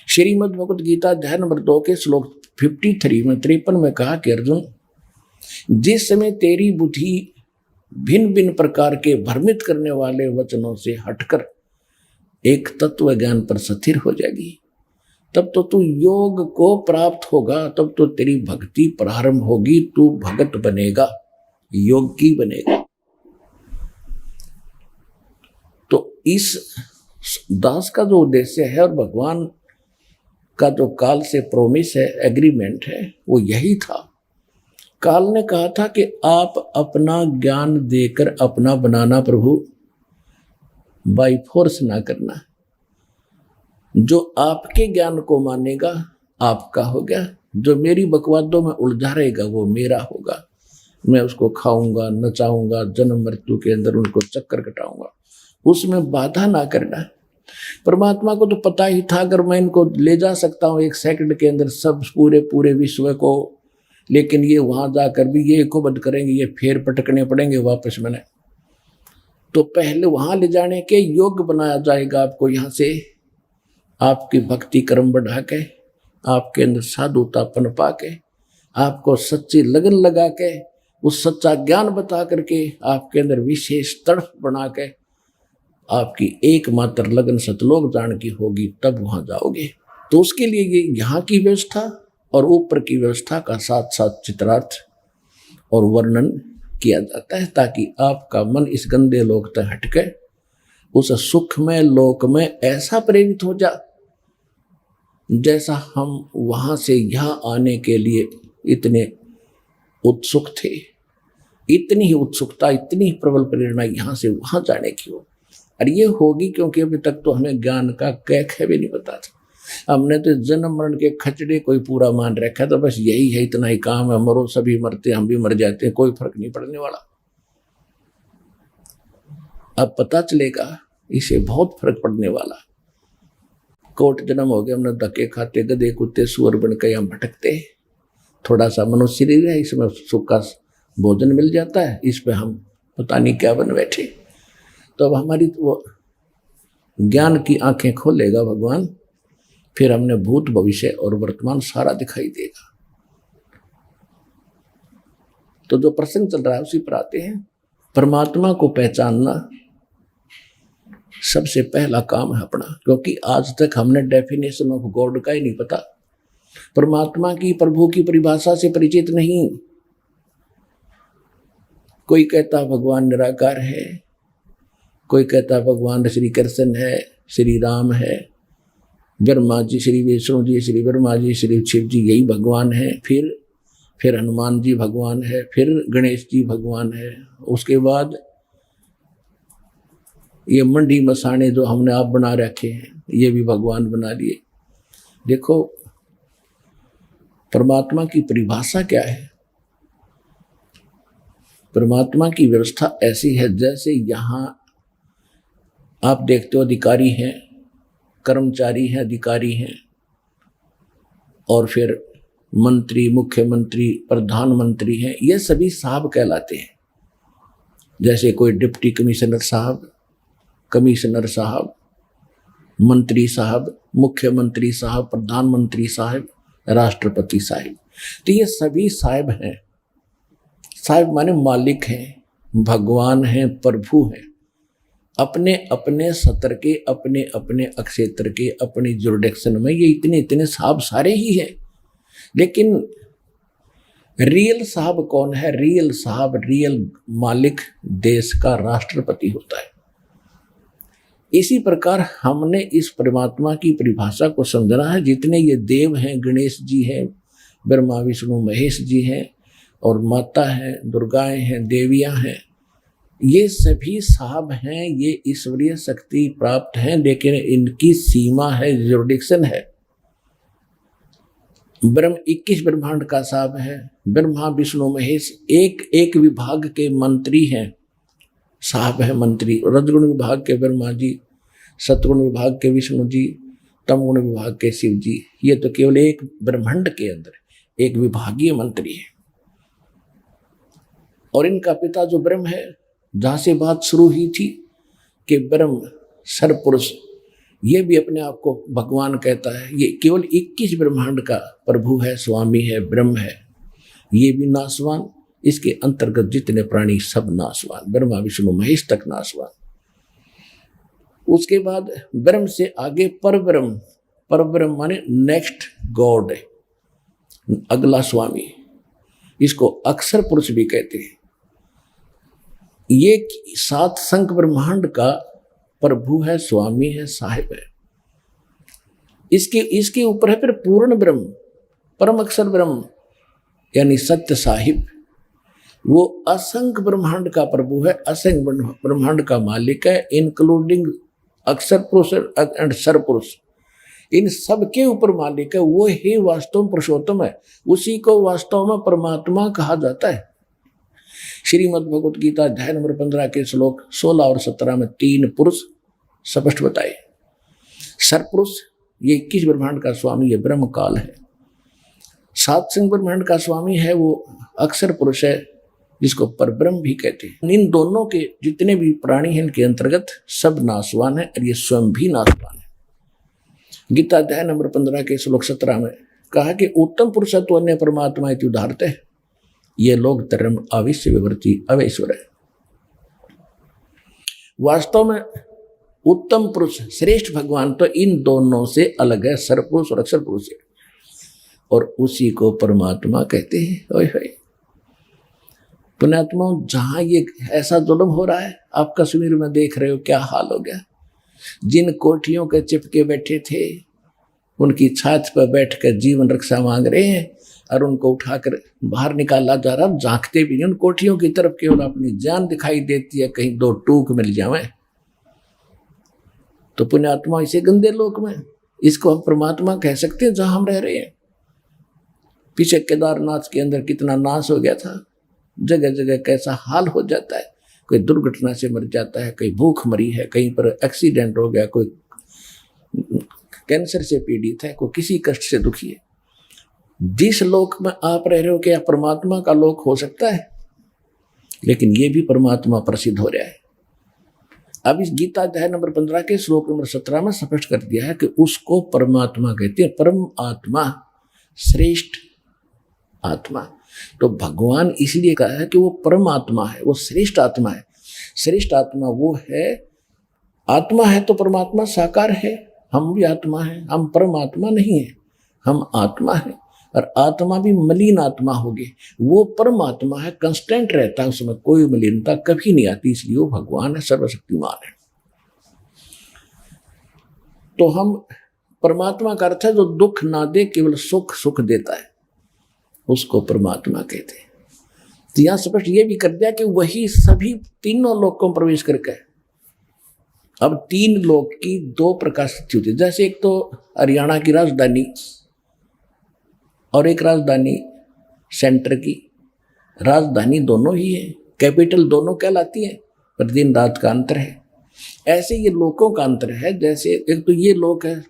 श्रीमद् भगवत गीता अध्याय नंबर 2 के श्लोक 53 में 53 में कहा कि अर्जुन, जिस समय तेरी बुद्धि भिन्न भिन्न प्रकार के भ्रमित करने वाले वचनों से हटकर एक तत्व ज्ञान पर स्थिर हो जाएगी, तब तो तू योग को प्राप्त होगा, तब तो तेरी भक्ति प्रारंभ होगी, तू भगत बनेगा, योगी बनेगा। तो इस दास का जो उद्देश्य है और भगवान का जो काल से प्रोमिस है, एग्रीमेंट है, वो यही था। काल ने कहा था कि आप अपना ज्ञान देकर अपना बनाना प्रभु, बाय फोर्स ना करना। जो आपके ज्ञान को मानेगा आपका हो गया, जो मेरी बकवादों में उलझा रहेगा वो मेरा होगा। मैं उसको खाऊंगा, नचाऊंगा, जन्म मृत्यु के अंदर उनको चक्कर कटाऊंगा, उसमें बाधा ना करना। परमात्मा को तो पता ही था अगर मैं इनको ले जा सकता हूँ 1 सेकंड के अंदर सब पूरे विश्व को, लेकिन ये वहां जाकर भी ये को बंद करेंगे, ये फेर पटकने पड़ेंगे वापस मैंने, तो पहले वहां ले जाने के योग्य बनाया जाएगा आपको। यहाँ से आपकी भक्ति कर्म बढ़ा के, आपके अंदर साधुता पनपा के, आपको सच्ची लगन लगा के, उस सच्चा ज्ञान बता करके, आपके अंदर विशेष तड़फ बना के, आपकी एकमात्र लगन सतलोक जान की होगी, तब वहां जाओगे। तो उसके लिए ये यहाँ की व्यवस्था और ऊपर की व्यवस्था का साथ साथ चित्रार्थ और वर्णन किया जाता है, ताकि आपका मन इस गंदे लोक तक हटके उस सुखमय लोक में ऐसा प्रेरित हो जा जैसा हम वहां से यहाँ आने के लिए इतने उत्सुक थे। इतनी ही उत्सुकता, इतनी प्रबल प्रेरणा यहाँ से वहां जाने की हो। और ये होगी क्योंकि अभी तक तो हमें ज्ञान का कैख है भी नहीं पता था। हमने तो जन्म मरण के खचड़े कोई पूरा मान रखा, तो बस यही है, इतना ही काम है, मरो सभी मरते हम भी मर जाते हैं, कोई फर्क नहीं पड़ने वाला। अब पता चलेगा इसे बहुत फर्क पड़ने वाला। कोट जन्म हो गया, हमने धक्के खाते, गधे कुत्ते सुअर बन के हम भटकते, थोड़ा सा मनुष्य शरीर है, इसमें सुख का भोजन मिल जाता है, इस पे हम पता नहीं क्या बन बैठे। तो अब हमारी वो ज्ञान की आंखें खोलेगा भगवान, फिर हमने भूत भविष्य और वर्तमान सारा दिखाई देगा। तो जो प्रसंग चल रहा है उसी पर आते हैं। परमात्मा को पहचानना सबसे पहला काम है अपना, क्योंकि आज तक हमने डेफिनेशन ऑफ गॉड का ही नहीं पता, परमात्मा की, प्रभु की परिभाषा से परिचित नहीं। कोई कहता भगवान निराकार है, कोई कहता भगवान श्री कृष्ण है, श्री राम है, ब्रह्मा जी, श्री विष्णु जी, श्री ब्रह्मा जी, श्री शिव जी यही भगवान है, फिर हनुमान जी भगवान है, फिर गणेश जी भगवान है, उसके बाद ये मंडी मसाने जो हमने आप बना रखे हैं ये भी भगवान बना लिए। देखो परमात्मा की परिभाषा क्या है। परमात्मा की व्यवस्था ऐसी है जैसे यहाँ आप देखते हो अधिकारी हैं, कर्मचारी हैं, अधिकारी हैं, और फिर मंत्री, मुख्यमंत्री, प्रधानमंत्री हैं, ये सभी साहब कहलाते हैं। जैसे कोई डिप्टी कमिश्नर साहब, कमिश्नर साहब, मंत्री साहब, मुख्यमंत्री साहब, प्रधानमंत्री साहब, राष्ट्रपति साहब, तो ये सभी साहब हैं। साहब माने मालिक हैं, भगवान हैं, प्रभु हैं, अपने अपने सत्र के, अपने अपने अक्षेत्र के, अपनी जुरिडिक्शन में ये इतने इतने साहब सारे ही हैं। लेकिन रियल साहब कौन है? रियल साहब, रियल मालिक देश का राष्ट्रपति होता है। इसी प्रकार हमने इस परमात्मा की परिभाषा को समझना है। जितने ये देव हैं, गणेश जी हैं, ब्रह्मा विष्णु महेश जी हैं, और माता हैं, दुर्गाएं हैं, देवियां हैं, ये सभी साहब हैं, ये ईश्वरीय शक्ति प्राप्त हैं, लेकिन इनकी सीमा है, जुरिडिक्शन है। ब्रह्म 21 ब्रह्मांड का साहब है, ब्रह्मा विष्णु महेश एक एक विभाग के मंत्री हैं, साहब है मंत्री। रजगुण विभाग के ब्रह्मा जी, सतगुण विभाग के विष्णु जी, तमगुण विभाग के शिव जी, ये तो केवल एक ब्रह्मांड के अंदर एक विभागीय मंत्री है। और इनका पिता जो ब्रह्म है, जहां से बात शुरू हुई थी कि ब्रह्म सरपुरुष, ये भी अपने आप को भगवान कहता है। ये केवल 21 ब्रह्मांड का प्रभु है, स्वामी है, ब्रह्म है, ये भी नासवान, इसके अंतर्गत जितने प्राणी सब नासवान, ब्रह्मा विष्णु महेश तक नासवान। उसके बाद ब्रह्म से आगे परब्रह्म, परब्रह्म माने नेक्स्ट गॉड है, अगला स्वामी, इसको अक्षर पुरुष भी कहते हैं। ये 7 संख ब्रह्मांड का प्रभु है, स्वामी है, साहिब है। इसके ऊपर है फिर पूर्ण ब्रह्म, परम अक्षर ब्रह्म यानी सत्य साहिब, वो असंख्य ब्रह्मांड का प्रभु है, असंख्य ब्रह्मांड का मालिक है, इंक्लूडिंग अक्षर पुरुष एंड सर पुरुष, इन सब के ऊपर मालिक है। वो ही वास्तव में पुरुषोत्तम है, उसी को वास्तव में परमात्मा कहा जाता है। श्रीमद् भगवत गीता अध्याय नंबर 15 के श्लोक 16 और 17 में 3 पुरुष स्पष्ट बताए। सरपुरुष ये 21 ब्रह्मांड का स्वामी, ये ब्रह्म काल है। सात संग ब्रह्मांड का स्वामी है वो अक्षर पुरुष है, जिसको परब्रह्म भी कहते हैं। इन दोनों के जितने भी प्राणी हैं इनके अंतर्गत सब नाशवान है और ये स्वयं भी नाशवान है। गीता अध्याय नंबर 15 के श्लोक 17 में कहा कि उत्तम पुरुषत्व अन्य परमात्मा इति उदाहरते है, ये लोग धर्म आविश्य विवर्ती अवैश्वर है। वास्तव में उत्तम पुरुष श्रेष्ठ भगवान तो इन दोनों से अलग है, सरपुरुष और अक्षर पुरुष है, और उसी को परमात्मा कहते हैं। ओए होए पुण्यात्मा, जहां ये ऐसा जुल्म हो रहा है, आप कश्मीर में देख रहे हो क्या हाल हो गया। जिन कोठियों के चिपके बैठे थे उनकी छात पर बैठकर जीवन रक्षा मांग रहे हैं और उनको उठाकर बाहर निकाला जा रहा। झांकते भी नहीं उन कोठियों की तरफ, केवल अपनी जान दिखाई देती है, कहीं दो टूक मिल जावे। तो पुण्यात्मा इसे गंदे लोक में, इसको हम परमात्मा कह सकते हैं जहां हम रह रहे हैं। पीछे केदारनाथ के अंदर कितना नाश हो गया था, जगह जगह कैसा हाल हो जाता है। कोई दुर्घटना से मर जाता है, कहीं भूख मरी है, कहीं पर एक्सीडेंट हो गया, कोई कैंसर से पीड़ित है, कोई किसी कष्ट से दुखी है। जिस लोक में आप रह रहे हो क्या परमात्मा का लोक हो सकता है? लेकिन ये भी परमात्मा प्रसिद्ध हो रहा है। अब इस गीता अध्याय नंबर 15 के श्लोक नंबर 17 में स्पष्ट कर दिया है कि उसको परमात्मा कहते हैं, परम आत्मा, श्रेष्ठ आत्मा। तो भगवान इसलिए कहा है कि वो परम आत्मा है, वो श्रेष्ठ आत्मा है। श्रेष्ठ आत्मा वो है, आत्मा है तो परमात्मा साकार है, हम भी आत्मा है, हम परमात्मा नहीं है, हम आत्मा है। और आत्मा भी मलिन आत्मा होगी, वो परमात्मा है, कंस्टेंट रहता है, उसमें कोई मलिनता कभी नहीं आती, इसलिए वो भगवान है, सर्वशक्तिमान है। तो हम परमात्मा का अर्थ है जो दुख ना दे, केवल सुख सुख देता है, उसको परमात्मा कहते हैं। तो यहां स्पष्ट ये भी कर दिया कि वही सभी तीनों लोकों में प्रवेश करके। अब तीन लोक की दो प्रकार स्थिति होती है, जैसे एक तो हरियाणा की राजधानी और एक राजधानी सेंटर की। राजधानी दोनों ही है, कैपिटल दोनों कहलाती है, पर दिन रात का अंतर है। ऐसे ये लोकों का अंतर है। जैसे एक तो ये लोक है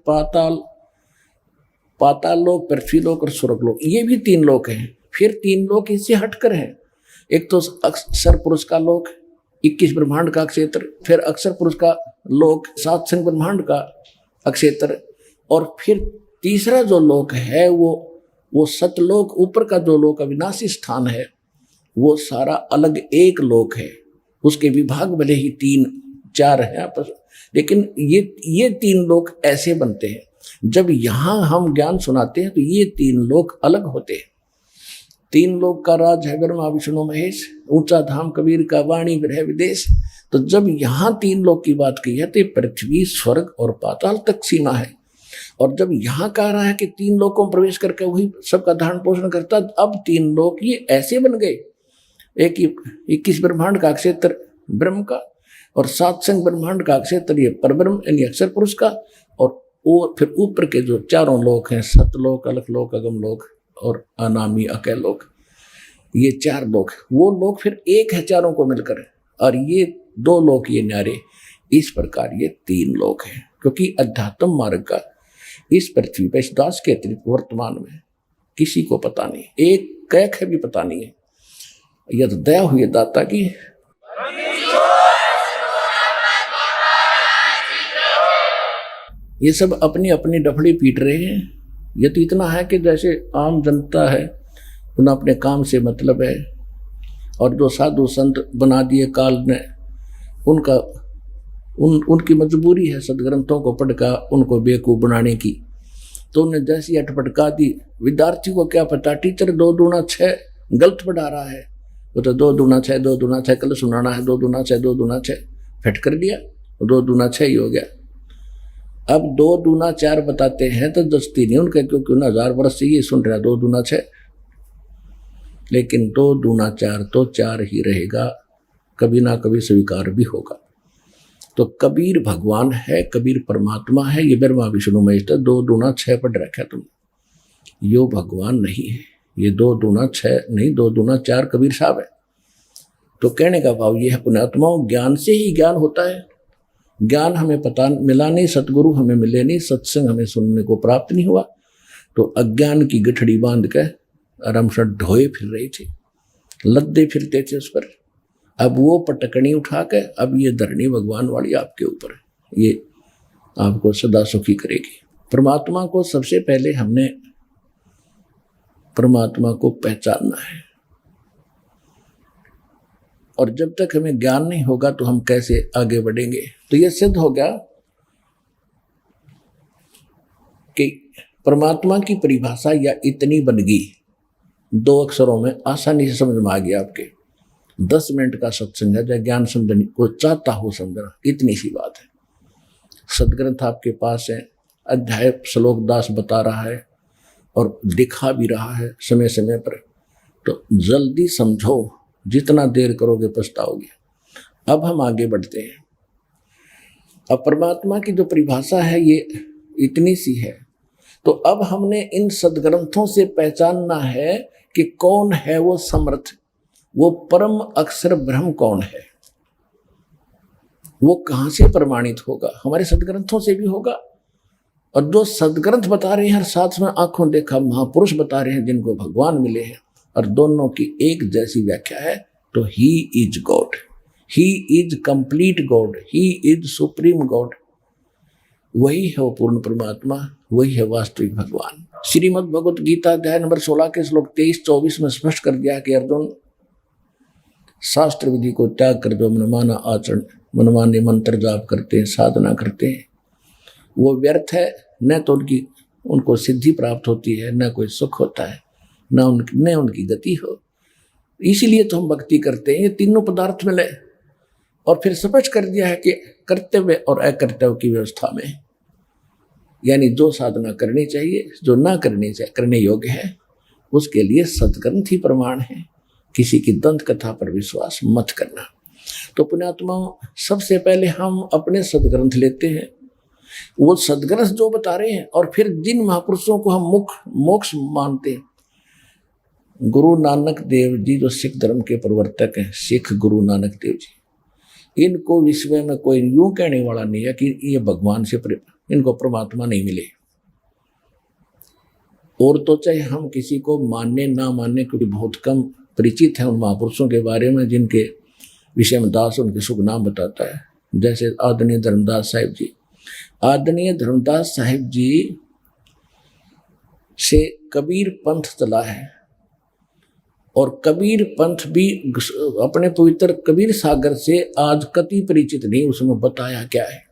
पाताल लोक, पृथ्वी लोक और स्वर्ग लोक, ये भी तीन लोक हैं। फिर तीन लोक इससे हटकर हैं। एक तो अक्षर पुरुष का लोक, 21 ब्रह्मांड का क्षेत्र, फिर अक्षर पुरुष का लोक, 7 संग ब्रह्मांड का क्षेत्र, और फिर तीसरा जो लोक है वो सतलोक, ऊपर का जो लोक अविनाशी स्थान है, वो सारा अलग एक लोक है। उसके विभाग भले ही 3-4 हैं आपस, लेकिन ये तीन लोक ऐसे बनते हैं। जब यहां हम ज्ञान सुनाते हैं तो ये तीन लोक अलग होते हैं। तीन लोक का राज है ब्रह्मा विष्णु महेश, ऊंचा धाम कबीर का वाणी विरह विदेश। तो जब यहां तीन लोक की बात की है तो पृथ्वी, स्वर्ग और पाताल तक सीमा है। और जब यहां कह रहा है कि तीन लोकों में प्रवेश करके वही सबका धारण पोषण करता, अब तीन लोक ये ऐसे बन गए। एक 21 ब्रह्मांड का क्षेत्र ब्रह्म का, और 7 संग ब्रह्मांड का क्षेत्र ये परब्रह्म यानी अक्षर पुरुष का, और फिर ऊपर के जो चारों लोक हैं, सतलोक, अलखलोक, अगमलोक और अनामी अकैलोक, ये 4 लोक, वो लोक फिर एक है चारों को मिलकर, और ये 2 लोक ये न्यारे। इस प्रकार ये 3 लोक हैं, क्योंकि अध्यात्म मार्ग का इस पृथ्वी पर इस दास के अतिरिक्त वर्तमान में किसी को पता नहीं, एक कैक है भी पता नहीं है। यह तो दया हुई दाता की। ये सब अपनी अपनी डफड़ी पीट रहे हैं। ये तो इतना है कि जैसे आम जनता है, उन्हें अपने काम से मतलब है, और जो साधु संत बना दिए काल ने, उनकी मजबूरी है सदग्रंथों को पढ़कर उनको बेवकूफ़ बनाने की। तो उन्हें जैसी अटपटका दी, विद्यार्थी को क्या पता टीचर 2 दूना 6 गलत पढ़ा रहा है, वो तो 2 दूना 6 2 दूना 6 कल सुनाना है, 2 दूना 6 2 दूना 6 फिट कर दिया, 2 दूना 6 ही हो गया। अब 2 दूना 4 बताते हैं तो दस्ती नहीं उनके, क्योंकि 1000 वर्ष से ये सुन रहा 2 दूना 6, लेकिन 2 दूना 4 तो 4 ही रहेगा, कभी ना कभी स्वीकार भी होगा। तो कबीर भगवान है, कबीर परमात्मा है, ये ब्रह्मा विष्णु महेश। 2 दूना 6 पढ़ रखा तुम, यो भगवान नहीं है, ये 2 दूना 6 नहीं, 2 दूना 4 कबीर साहब है। तो कहने का भाव ये है पुण्यात्माओं, ज्ञान से ही ज्ञान होता है, ज्ञान हमें पता मिला नहीं, सतगुरु हमें मिले नहीं, सत्संग हमें सुनने को प्राप्त नहीं हुआ, तो अज्ञान की गठड़ी बांध के आराम से ढोए फिर रही थी, लद्दे फिरते थे उस पर। अब वो पटकनी उठा के अब ये धरनी भगवान वाली आपके ऊपर है, ये आपको सदा सुखी करेगी। परमात्मा को सबसे पहले हमने परमात्मा को पहचानना है, और जब तक हमें ज्ञान नहीं होगा तो हम कैसे आगे बढ़ेंगे। तो यह सिद्ध हो गया कि परमात्मा की परिभाषा या इतनी बन गई, 2 अक्षरों में आसानी से समझ में आ गया। आपके 10 मिनट का सत्संग है, चाहे ज्ञान समझने को चाहता हो समझना, इतनी सी बात है। सदग्रंथ आपके पास है, अध्याय श्लोक दास बता रहा है और दिखा भी रहा है समय समय पर, तो जल्दी समझो, जितना देर करोगे पछताओगे। अब हम आगे बढ़ते हैं। अब परमात्मा की जो परिभाषा है ये इतनी सी है, तो अब हमने इन सदग्रंथों से पहचानना है कि कौन है वो समर्थ, वो परम अक्षर ब्रह्म कौन है। वो कहाँ से प्रमाणित होगा? हमारे सदग्रंथों से भी होगा, और जो सदग्रंथ बता रहे हैं साथ में आंखों देखा महापुरुष बता रहे हैं जिनको भगवान मिले हैं, और दोनों की एक जैसी व्याख्या है, तो he is God, he is complete God, he is supreme God. वही है वो पूर्ण परमात्मा, वही है वास्तविक भगवान। श्रीमद् भगवत गीता अध्याय नंबर 16 के श्लोक 23-24 में स्पष्ट कर दिया कि अर्जुन, शास्त्र विधि को त्याग कर जो मनमाना आचरण, मनमाने मंत्र जाप करते हैं, साधना करते हैं, वो व्यर्थ है। न तो उनको सिद्धि प्राप्त होती है, न कोई सुख होता है, न उनकी गति हो। इसीलिए तो हम भक्ति करते हैं, ये तीनों पदार्थ मिले। और फिर स्पष्ट कर दिया है कि कर्तव्य और अकर्तव्य की व्यवस्था में, यानी जो साधना करनी चाहिए, जो ना करनी चाहिए, करने योग्य है, उसके लिए सदग्रंथ ही प्रमाण है। किसी की दंत कथा पर विश्वास मत करना। तो पुण्यात्माओं, सबसे पहले हम अपने सदग्रंथ लेते हैं, वो सदग्रंथ जो बता रहे हैं, और फिर जिन महापुरुषों को हम मोक्ष मानते हैं, गुरु नानक देव जी जो सिख धर्म के प्रवर्तक हैं, सिख गुरु नानक देव जी, इनको विश्व में कोई यूं कहने वाला नहीं है कि ये भगवान से इनको परमात्मा नहीं मिले। और तो चाहे हम किसी को मानने ना मानने, क्योंकि बहुत कम परिचित है उन महापुरुषों के बारे में जिनके विषय में दास उनके शुभ नाम बताता है, जैसे आदरणीय धर्मदास साहिब जी। आदरणीय धर्मदास साहिब जी से कबीर पंथ चला है, और कबीर पंथ भी अपने पवित्र कबीर सागर से आज कति परिचित नहीं, उसमें बताया क्या है।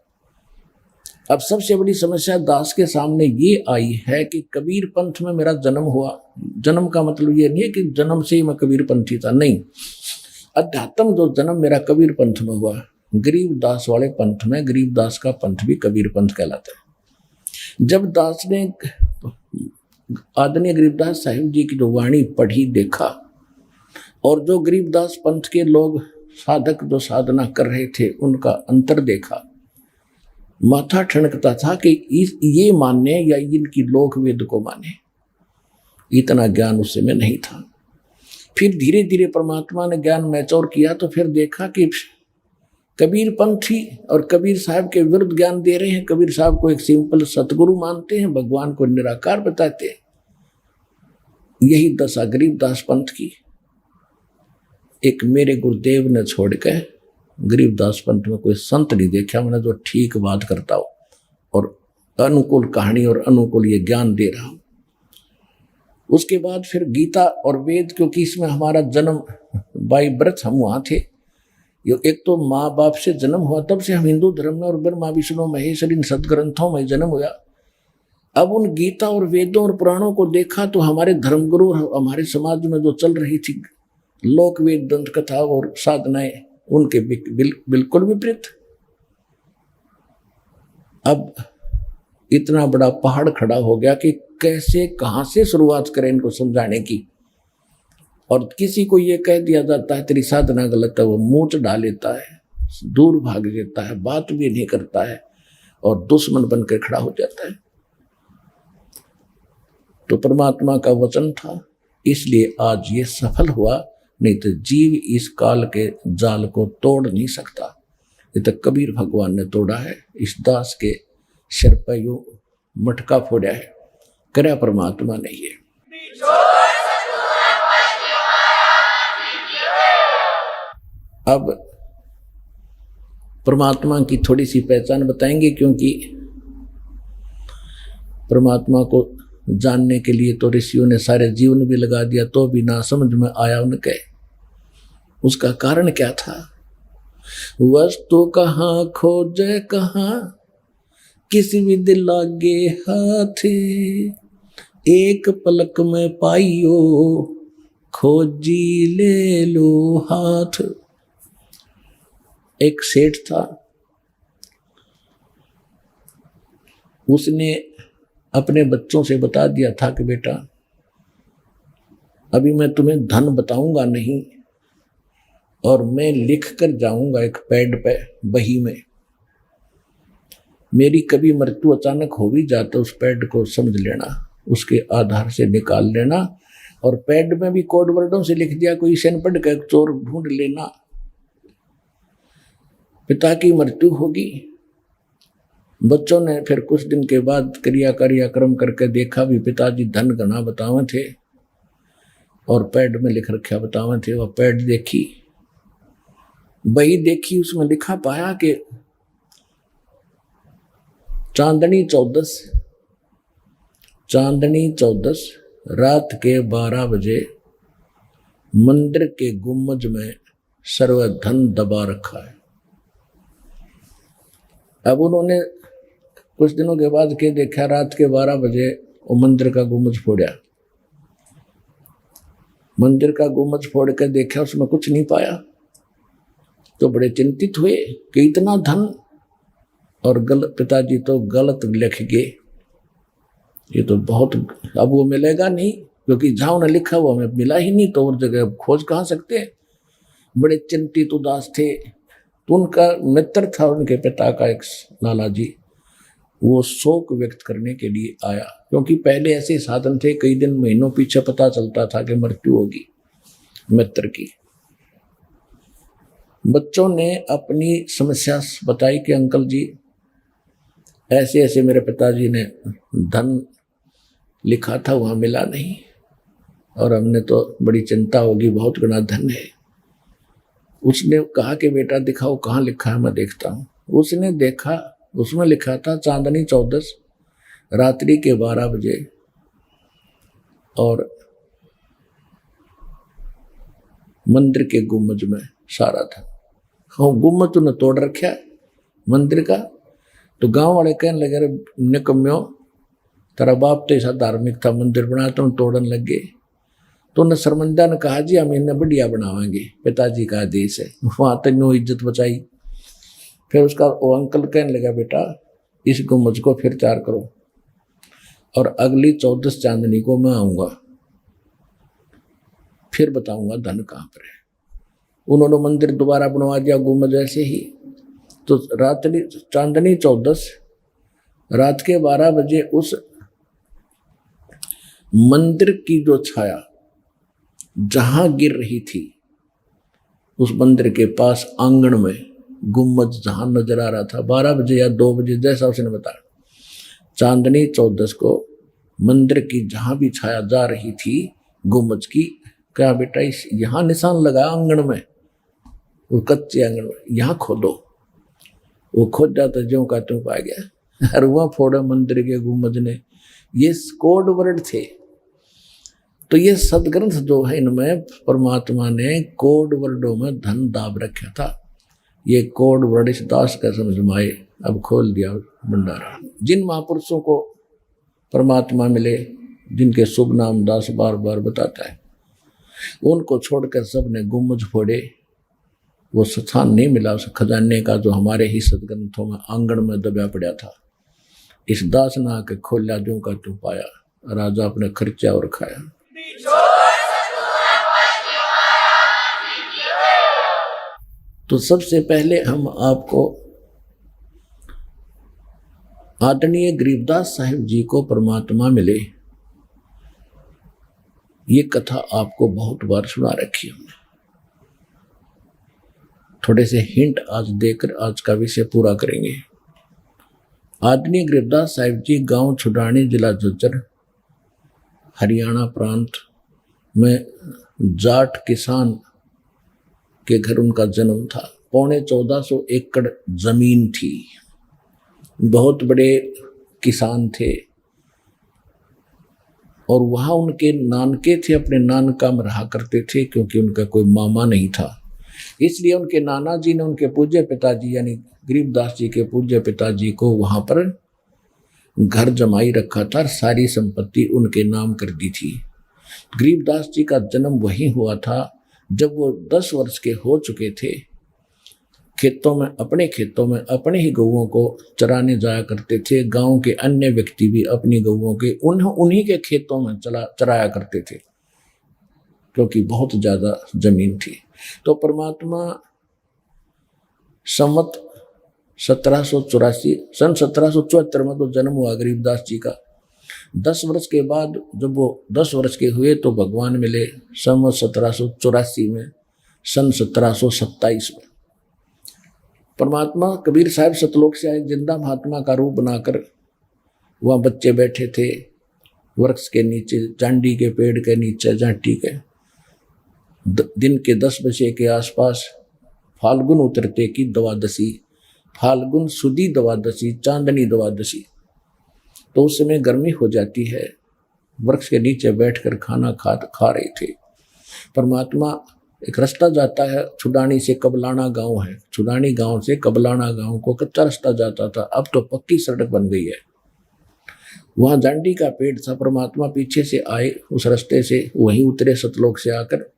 अब सबसे बड़ी समस्या दास के सामने ये आई है कि कबीर पंथ में मेरा जन्म हुआ। जन्म का मतलब ये नहीं है कि जन्म से ही मैं कबीर पंथी था, नहीं। अध्यात्म जो जन्म मेरा कबीर पंथ में हुआ, गरीबदास वाले पंथ में, गरीबदास का पंथ भी कबीर पंथ कहलाता है। जब दास ने आदरणीय गरीबदास साहिब जी की जो वाणी पढ़ी, देखा, और जो गरीबदास पंथ के लोग साधक जो साधना कर रहे थे उनका अंतर देखा, माथा ठनकता था कि ये मानने या इनकी लोक वेद को माने। इतना ज्ञान उस समय नहीं था। फिर धीरे धीरे परमात्मा ने ज्ञान मैच्योर किया, तो फिर देखा कि कबीर पंथी और कबीर साहब के विरुद्ध ज्ञान दे रहे हैं। कबीर साहब को एक सिंपल सतगुरु मानते हैं, भगवान को निराकार बताते हैं। यही दशा गरीबदास पंथ की। एक मेरे गुरुदेव ने छोड़ के गरीबदास पंथ में कोई संत नहीं देखा मैंने जो ठीक बात करता हो और अनुकूल कहानी और अनुकूल ये ज्ञान दे रहा हूं। उसके बाद फिर गीता और वेद, क्योंकि इसमें हमारा जन्म बाई बर्थ हम वहाँ थे। एक तो माँ बाप से जन्म हुआ, तब से हम हिंदू धर्म में, और ब्रह्मा विष्णु महेश्वर इन सदग्रंथों में जन्म हुआ। अब उन गीता और वेदों और पुराणों को देखा तो हमारे धर्मगुरु हमारे समाज में जो चल रही थी लोक वेद दंत कथा और साधनाएं, उनके बिल्कुल विपरीत। अब इतना बड़ा पहाड़ खड़ा हो गया कि कैसे कहाँ से शुरुआत करें इनको समझाने की। और किसी को ये कह दिया जाता है तेरी साधना गलत है, वो मुंह चढ़ा लेता है, दूर भाग देता है, बात भी नहीं करता है और दुश्मन बनकर खड़ा हो जाता है। तो परमात्मा का वचन था, इसलिए आज ये सफल हुआ, नहीं तो जीव इस काल के जाल को तोड़ नहीं सकता। ये तो कबीर भगवान ने तोड़ा है, इस दास के सिर पर यूं मटका फोड़ा है, करे परमात्मा ने ये। अब परमात्मा की थोड़ी सी पहचान बताएंगे, क्योंकि परमात्मा को जानने के लिए तो ऋषियों ने सारे जीवन भी लगा दिया, तो भी ना समझ में आया उनके। उसका कारण क्या था? वस्तु कहाँ खोजे कहाँ, किसी विधि लागे हाथ, एक पलक में पाइयो खोजी ले लो हाथ। एक सेठ था, उसने अपने बच्चों से बता दिया था कि बेटा अभी मैं तुम्हें धन बताऊंगा नहीं, और मैं लिख कर जाऊंगा एक पैड पे बही में, मेरी कभी मृत्यु अचानक हो भी जाता उस पैड को समझ लेना, उसके आधार से निकाल लेना, और पैड में भी कोड वर्डों से लिख दिया, कोई सेन पढ़ कर चोर ढूंढ लेना, पिता की मृत्यु होगी। बच्चों ने फिर कुछ दिन के बाद क्रियाक्रम करके देखा भी पिताजी धन घना बतावे थे और पैड में लिख रखा बतावे थे। वह पैड देखी, बही देखी, उसमें लिखा पाया कि चांदनी 14 रात के 12 बजे मंदिर के गुम्बज में सर्वधन दबा रखा है। अब उन्होंने कुछ दिनों के बाद के देखा, रात के 12 बजे वो मंदिर का गुम्बज फोड़ा, मंदिर का गुम्बज फोड़ कर देखा, उसमें कुछ नहीं पाया। तो बड़े चिंतित हुए कि इतना धन, और पिताजी तो गलत लिख गए, ये तो बहुत, अब वो मिलेगा नहीं, क्योंकि जहां उन्हें लिखा वो हमें मिला ही नहीं, तो और जगह खोज कहाँ सकते। बड़े चिंतित उदास थे। तो उनका मित्र था उनके पिता का एक लाला जी, वो शोक व्यक्त करने के लिए आया, क्योंकि पहले ऐसे साधन थे, कई दिन महीनों पीछे पता चलता था कि मृत्यु होगी मित्र की। बच्चों ने अपनी समस्या बताई कि अंकल जी ऐसे ऐसे मेरे पिताजी ने धन लिखा था, वहां मिला नहीं, और हमने तो बड़ी चिंता होगी, बहुत गुना धन है। उसने कहा कि बेटा दिखाओ कहाँ लिखा है, मैं देखता हूँ। उसने देखा, उसमें लिखा था चांदनी 14 रात्रि के 12 बजे, और मंदिर के गुम्बज में सारा था। हाँ, गुम्बज तूने तोड़ रखा मंदिर का। तो गांव वाले कहने लगे, निकम्यो तेरा बाप तो ऐसा धार्मिक था, मंदिर बनाया तो तोड़न लग गए। तो उन्हें शर्मिंदा ने कहा, जी हम इन्हें बढ़िया बनावाएंगे, पिताजी का आदेश है। वहां तक नो इज्जत बचाई। फिर उसका वो अंकल कहने लगा, बेटा इस गुम्बज को फिर तैयार करो, और अगली 14 चांदनी को मैं आऊंगा, फिर बताऊंगा धन कहाँ पर है। उन्होंने मंदिर दोबारा बनवा दिया, गुम्बज ऐसे ही। तो रात्रि चांदनी 14 रात के 12 बजे उस मंदिर की जो छाया जहां गिर रही थी, उस मंदिर के पास आंगन में गुम्बज जहां नजर आ रहा था, 12 बजे या 2 बजे जैसा उसने बताया, चांदनी 14 को मंदिर की जहां भी छाया जा रही थी गुम्बज की, क्या बेटा इस यहां निशान लगा आंगन में, वो कच्चे आंगन में, यहां खोदो। वो खोद जाता, ज्यों का त्यों पा गया, और वहां फोड़ा मंदिर के गुम्बज ने। ये कोड वर्ड थे। तो ये सदग्रंथ जो है, इनमें परमात्मा ने कोड वर्डों में धन दाब रखा था। ये कोड वर्ड इस दास का समझ में आए, अब खोल दिया भंडारा। जिन महापुरुषों को परमात्मा मिले, जिनके शुभ नाम दास बार बार बताता है, उनको छोड़कर सब ने गुम्बज फोड़े। वो स्थान नहीं मिला उस खजाने का जो हमारे ही सदग्रंथों में आंगन में दबा पड़ा था। इस दास ने आके खोला, जो का तू पाया, राजा अपने खर्चा और खाया। तो सबसे पहले हम आपको आदरणीय गरीबदास साहिब जी को परमात्मा मिले, ये कथा आपको बहुत बार सुना रखी हमने। थोड़े से हिंट आज देकर आज का विषय पूरा करेंगे। आदरणीय गरीबदास साहिब जी गांव छुडानी, जिला झज्जर, हरियाणा प्रांत में जाट किसान के घर उनका जन्म था। 1450 एकड़ जमीन थी, बहुत बड़े किसान थे और वहाँ उनके नानके थे, अपने नानका में रहा करते थे क्योंकि उनका कोई मामा नहीं था। इसलिए उनके नाना जी ने उनके पूज्य पिताजी यानी गरीबदास जी के पूज्य पिताजी को वहाँ पर घर जमाई रखा था, सारी संपत्ति उनके नाम कर दी थी। गरीबदास जी का जन्म वहीं हुआ था जब वो 10 वर्ष के हो चुके थे। खेतों में अपने ही गौओं को चराने जाया करते थे। गांव के अन्य व्यक्ति भी अपनी गौओं के उन्हीं के खेतों में चराया करते थे क्योंकि बहुत ज़्यादा जमीन थी। तो परमात्मा संवत 1784 सन 1774 में तो जन्म हुआ गरीबदास जी का। 10 वर्ष के बाद जब वो 10 वर्ष के हुए तो भगवान मिले संवत 1784 में, सन 1727 में। परमात्मा कबीर साहब सतलोक से आए, जिंदा महात्मा का रूप बनाकर वहाँ बच्चे बैठे थे वृक्ष के नीचे, जांडी के पेड़ के नीचे, जाटी के। दिन के 10 बजे के आसपास फाल्गुन उतरते की द्वादशी, फाल्गुन सुदी द्वादशी, चांदनी द्वादशी, तो उस समय गर्मी हो जाती है। वृक्ष के नीचे बैठकर खाना खा रहे थे। परमात्मा, एक रास्ता जाता है छुडानी से कबलाना गांव है, छुडानी गांव से कबलाना गांव को कच्चा रास्ता जाता था, अब तो पक्की सड़क बन गई है। वहाँ जांडी का पेड़ था। परमात्मा पीछे से आए, उस रास्ते से वहीं उतरे सतलोक से आकर,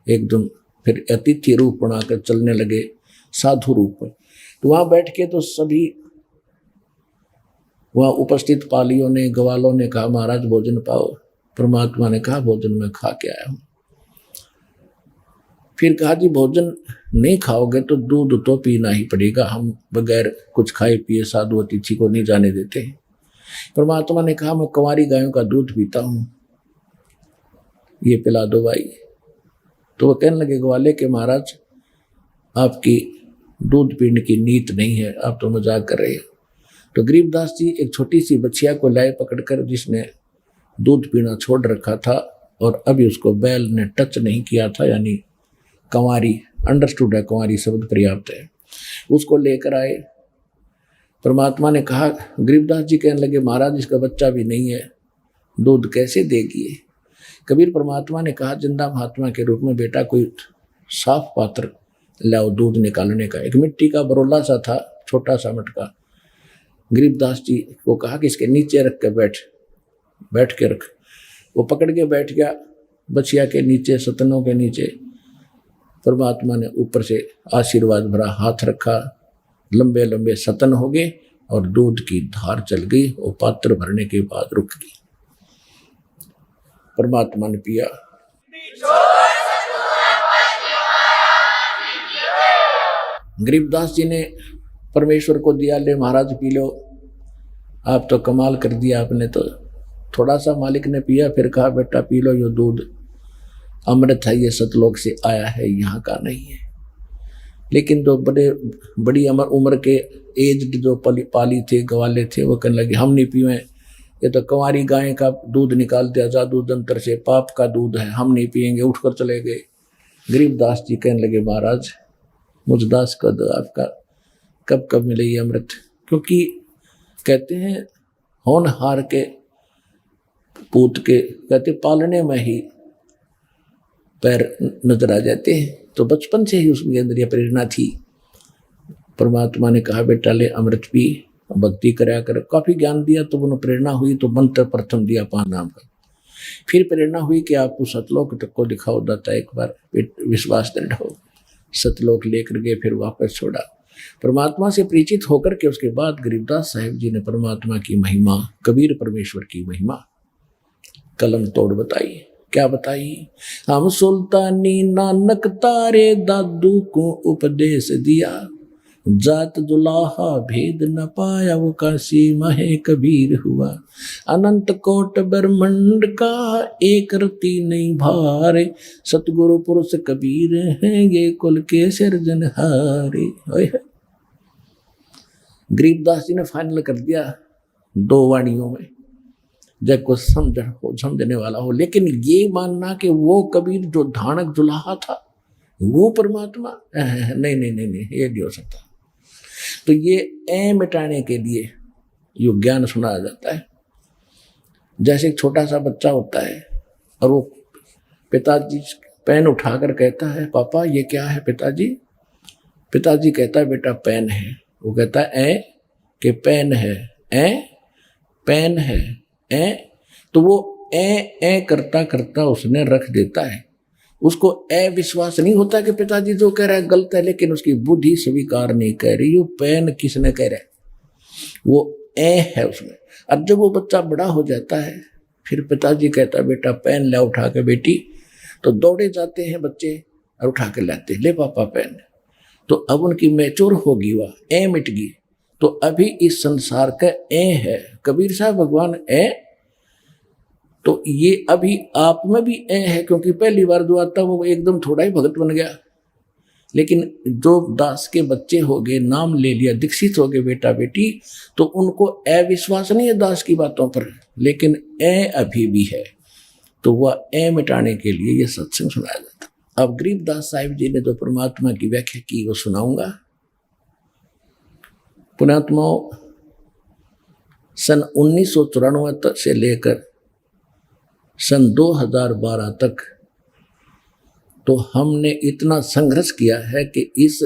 एकदम फिर अतिथि रूप बनाकर चलने लगे, साधु रूप। तो वहाँ बैठ के तो सभी वहाँ उपस्थित पालियों ने, ग्वालों ने कहा महाराज भोजन पाओ। परमात्मा ने कहा भोजन में खा के आया हूँ। फिर कहा जी भोजन नहीं खाओगे तो दूध तो पीना ही पड़ेगा, हम बगैर कुछ खाए पिए साधु अतिथि को नहीं जाने देते हैं। परमात्मा ने कहा मैं कुंवारी गायों का दूध पीता हूँ, ये पिला दो भाई। तो वो कहने लगे ग्वाले के महाराज आपकी दूध पीने की नीत नहीं है, आप तो मजाक कर रहे हो। तो गरीबदास जी एक छोटी सी बच्चिया को लाए पकड़कर, जिसने दूध पीना छोड़ रखा था और अभी उसको बैल ने टच नहीं किया था, यानी कंवारी, अंडरस्टूड है, कंवारी शब्द पर्याप्त है, उसको लेकर आए। परमात्मा ने कहा, गरीबदास जी कहने लगे महाराज इसका बच्चा भी नहीं है, दूध कैसे देगी। कबीर परमात्मा ने कहा जिंदा महात्मा के रूप में बेटा कोई साफ पात्र लाओ दूध निकालने का। एक मिट्टी का बरोला सा था, छोटा सा मटका। गरीबदास जी को कहा कि इसके नीचे रख के बैठ के रख। वो पकड़ के बैठ गया बछिया के नीचे, सतनों के नीचे। परमात्मा ने ऊपर से आशीर्वाद भरा हाथ रखा, लंबे लंबे सतन हो गए और दूध की धार चल गई। वो पात्र भरने के बाद रुक गई। परमात्मा ने पिया। गरीबदास जी ने परमेश्वर को दिया, ले महाराज पी लो। आप तो कमाल कर दिया आपने तो। थोड़ा सा मालिक ने पिया, फिर कहा बेटा पी लो, ये दूध अमृत है, ये सतलोक से आया है, यहाँ का नहीं है। लेकिन जो बड़ी उम्र के एज्ड जो पाली थे, ग्वाले थे, वो कहने लगे हम नहीं पीवे, ये तो कंवारी गाय का दूध निकाल दिया जादू जंतर से, पाप का दूध है, हम नहीं पिएंगे, उठकर चले गए। गरीबदास जी कहने लगे महाराज मुझदास का आपका कब मिले ये अमृत। क्योंकि कहते हैं होनहार के पूत के कहते पालने में ही पैर नजर आ जाते हैं। तो बचपन से ही उसके अंदर यह प्रेरणा थी। परमात्मा ने कहा बेटा ले अमृत पी, भक्ति कराया कर। काफी ज्ञान दिया तो उन्हें प्रेरणा हुई, तो मंत्र प्रथम दिया 5 नाम का। फिर प्रेरणा हुई कि आपको सतलोक तक को दिखाओ दाता, एक बार विश्वास दृढ़ हो। सतलोक लेकर गए, फिर वापस छोड़ा। परमात्मा से परिचित होकर के उसके बाद गरीबदास साहिब जी ने परमात्मा की महिमा, कबीर परमेश्वर की महिमा कलम तोड़ बताई। क्या बताई? हम सुल्तानी नानक तारे दादू को उपदेश दिया, जात दुलाहा भेद न पाया वो काशी महे कबीर हुआ। अनंत कोट ब्रह्मंड का एक रति नहीं भारे, सतगुरु पुरुष कबीर हैं ये कुल के सिरजनहारे। गरीबदास जी ने फाइनल कर दिया 2 वाणियों में, जब कुछ समझने वाला हो। लेकिन ये मानना कि वो कबीर जो धानक दुल्हा था वो परमात्मा, नहीं नहीं नहीं नहीं, ये नहीं हो सकता। तो ये ए मिटाने के लिए यो ज्ञान सुनाया जाता है। जैसे एक छोटा सा बच्चा होता है और वो पिताजी पेन उठाकर कहता है पापा ये क्या है पिताजी। पिताजी कहता है बेटा पेन है। वो कहता है ए कि पेन है, ए पेन है, ए। तो वो ए करता करता उसने रख देता है। उसको विश्वास नहीं होता कि पिताजी जो कह रहा है गलत है, लेकिन उसकी बुद्धि स्वीकार नहीं कह रही। वो पेन किसने कह रहा है, वो है उसमें। अब जब वो बच्चा बड़ा हो जाता है फिर पिताजी कहता है बेटा पेन ले उठा के बेटी, तो दौड़े जाते हैं बच्चे और उठा के लाते, ले पापा पेन। तो अब उनकी मैच्योर होगी, वह मिट गई। तो अभी इस संसार का है कबीर साहब भगवान तो ये अभी आप में भी है, क्योंकि पहली बार जो आता वो एकदम थोड़ा ही भगत बन गया। लेकिन जो दास के बच्चे हो गए, नाम ले लिया, दीक्षित हो गए बेटा बेटी, तो उनको विश्वास नहीं है दास की बातों पर, लेकिन अभी भी है। तो वह मिटाने के लिए ये सत्संग सुनाया जाता। अब गरीबदास साहिब जी ने जो परमात्मा की व्याख्या की वो सुनाऊंगा। पुण्यात्माओं, सन 1994 से लेकर सन 2012 तक तो हमने इतना संघर्ष किया है कि इस